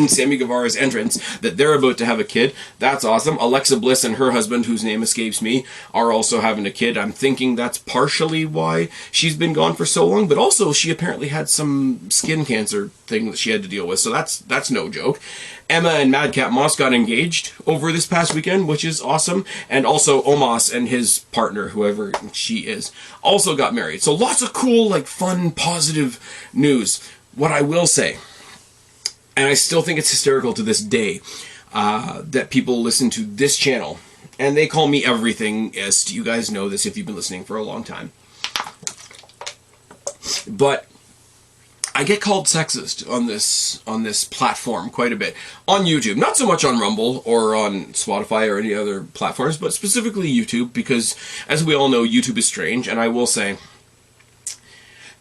Sammy Guevara's entrance that they're about to have a kid. That's awesome. Alexa Bliss and her husband, whose name escapes me, are also having a kid. I'm thinking that's partially why she's been gone for so long, but also she apparently had some skin cancer thing that she had to deal with, so that's no joke. Emma and Madcap Moss got engaged over this past weekend, which is awesome, and also Omos and his partner, whoever she is, also got married. So lots of cool, fun, positive news. What I will say, and I still think it's hysterical to this day, that people listen to this channel, and they call me everything, as you guys know this if you've been listening for a long time. But I get called sexist on this platform quite a bit. On YouTube, not so much on Rumble or on Spotify or any other platforms, but specifically YouTube, because as we all know, YouTube is strange. And I will say,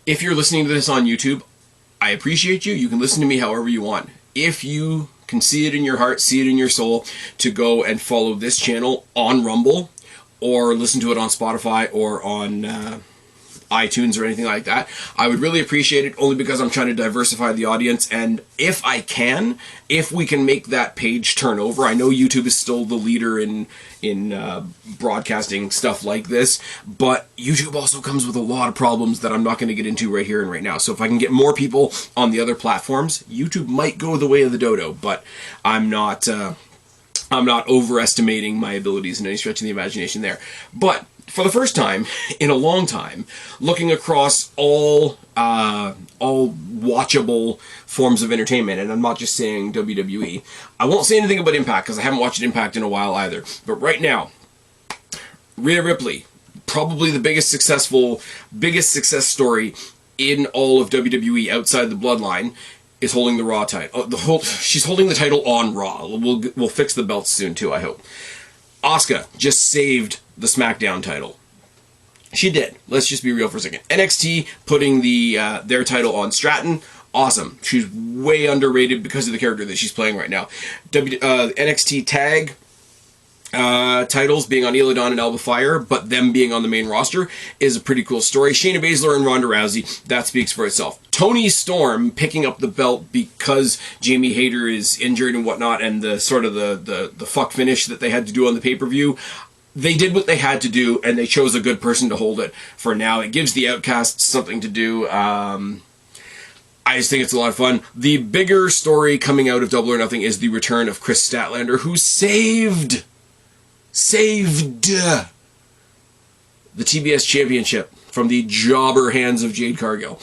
if you're listening to this on YouTube, I appreciate you. You can listen to me however you want. If you can see it in your heart, see it in your soul, to go and follow this channel on Rumble, or listen to it on Spotify or on iTunes or anything like that, I would really appreciate it, only because I'm trying to diversify the audience, and if we can make that page turn over. I know YouTube is still the leader in broadcasting stuff like this, but YouTube also comes with a lot of problems that I'm not going to get into right here and right now. So if I can get more people on the other platforms, YouTube might go the way of the dodo, but I'm not overestimating my abilities in any stretch of the imagination there. But for the first time in a long time, looking across all watchable forms of entertainment, and I'm not just saying WWE. I won't say anything about Impact because I haven't watched Impact in a while either. But right now, Rhea Ripley, probably the biggest success story in all of WWE outside the Bloodline, is holding the Raw title. She's holding the title on Raw. We'll fix the belts soon too, I hope. Asuka just saved the SmackDown title. She did. Let's just be real for a second. NXT putting their title on Stratton. Awesome. She's way underrated because of the character that she's playing right now. NXT tag titles being on Ilya Dawn and Alba Fire, but them being on the main roster is a pretty cool story. Shayna Baszler and Ronda Rousey, that speaks for itself. Toni Storm picking up the belt because Jamie Hayter is injured and whatnot, and the sort of the fuck finish that they had to do on the pay-per-view. they did what they had to do, and they chose a good person to hold it for now. It gives the Outcasts something to do. I just think it's a lot of fun. The bigger story coming out of Double or Nothing is the return of Chris Statlander, who saved the TBS Championship from the jobber hands of Jade Cargill.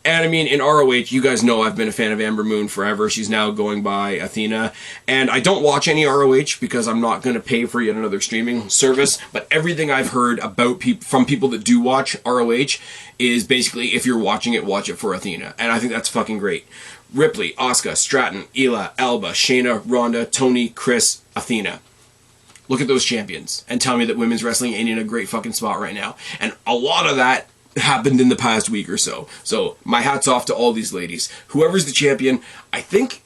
And I mean, in ROH, you guys know I've been a fan of Amber Moon forever. She's now going by Athena. And I don't watch any ROH because I'm not going to pay for yet another streaming service. But everything I've heard about from people that do watch ROH is basically, if you're watching it, watch it for Athena. And I think that's fucking great. Ripley, Asuka, Stratton, Ela, Alba, Shayna, Ronda, Tony, Chris, Athena. Look at those champions and tell me that women's wrestling ain't in a great fucking spot right now. And a lot of that happened in the past week or so. So my hat's off to all these ladies. Whoever's the champion, I think,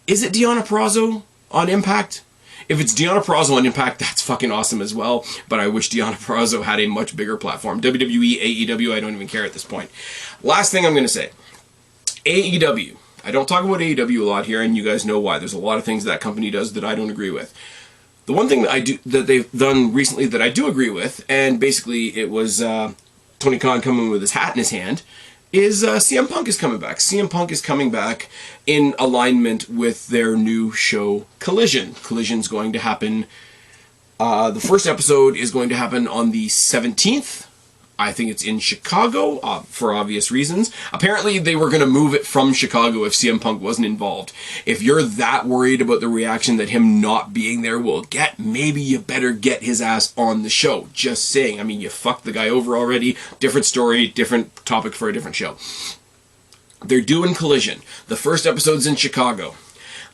is it Deonna Purrazzo on Impact? If it's Deonna Purrazzo on Impact, that's fucking awesome as well. But I wish Deonna Purrazzo had a much bigger platform. WWE, AEW, I don't even care at this point. Last thing I'm going to say. AEW. I don't talk about AEW a lot here, and you guys know why. There's a lot of things that company does that I don't agree with. The one thing that they've done recently that I do agree with, and basically it was Tony Khan coming with his hat in his hand, is CM Punk is coming back. CM Punk is coming back in alignment with their new show, Collision. Collision's going to happen, the first episode is going to happen on the 17th. I think it's in Chicago, for obvious reasons. Apparently, they were going to move it from Chicago if CM Punk wasn't involved. If you're that worried about the reaction that him not being there will get, maybe you better get his ass on the show. Just saying. I mean, you fucked the guy over already. Different story, different topic for a different show. They're doing Collision. The first episode's in Chicago.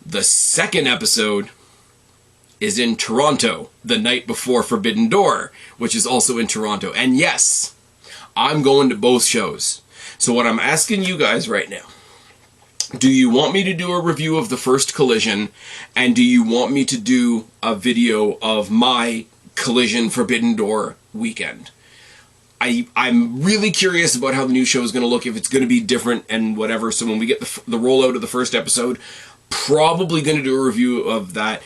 The second episode is in Toronto, the night before Forbidden Door, which is also in Toronto. And yes, I'm going to both shows. So what I'm asking you guys right now, do you want me to do a review of the first Collision, and do you want me to do a video of my Collision Forbidden Door weekend? I'm really curious about how the new show is going to look, if it's going to be different and whatever. So when we get the rollout of the first episode, probably going to do a review of that.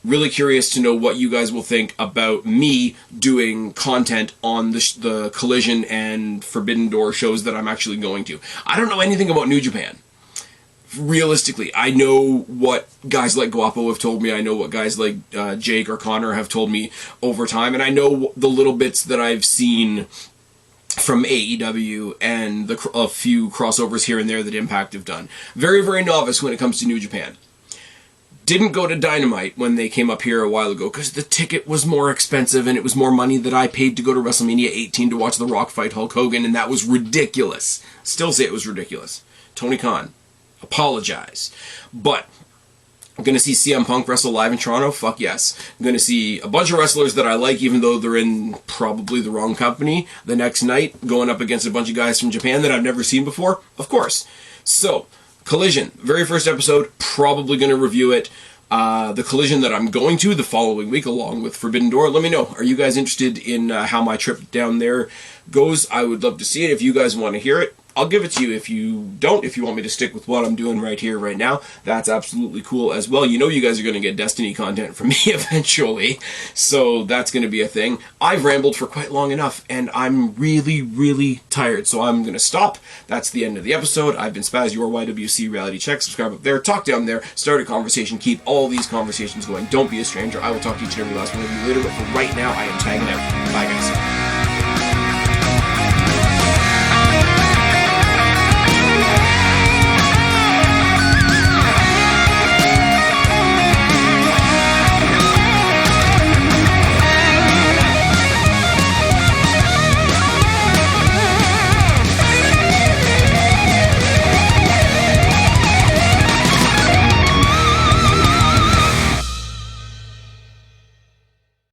Really curious to know what you guys will think about me doing content on the Collision and Forbidden Door shows that I'm actually going to. I don't know anything about New Japan. Realistically, I know what guys like Guapo have told me. I know what guys like Jake or Connor have told me over time. And I know the little bits that I've seen from AEW and a few crossovers here and there that Impact have done. Very, very novice when it comes to New Japan. Didn't go to Dynamite when they came up here a while ago because the ticket was more expensive and it was more money that I paid to go to WrestleMania 18 to watch The Rock fight Hulk Hogan, and that was ridiculous. Still say it was ridiculous. Tony Khan, apologize. But I'm going to see CM Punk wrestle live in Toronto? Fuck yes. I'm going to see a bunch of wrestlers that I like, even though they're in probably the wrong company, the next night, going up against a bunch of guys from Japan that I've never seen before. Of course. So, Collision, very first episode, probably going to review it. The Collision that I'm going to the following week, along with Forbidden Door. Let me know. Are you guys interested in how my trip down there goes? I would love to see it. If you guys want to hear it, I'll give it to you. If you don't, if you want me to stick with what I'm doing right here, right now, that's absolutely cool as well. You know you guys are going to get Destiny content from me eventually, so that's going to be a thing. I've rambled for quite long enough, and I'm really, really tired, so I'm going to stop. That's the end of the episode. I've been Spaz, your YWC Reality Check. Subscribe up there, talk down there, start a conversation, keep all these conversations going. Don't be a stranger. I will talk to each and every last one of you later, but for right now, I am tagging out. Bye, guys.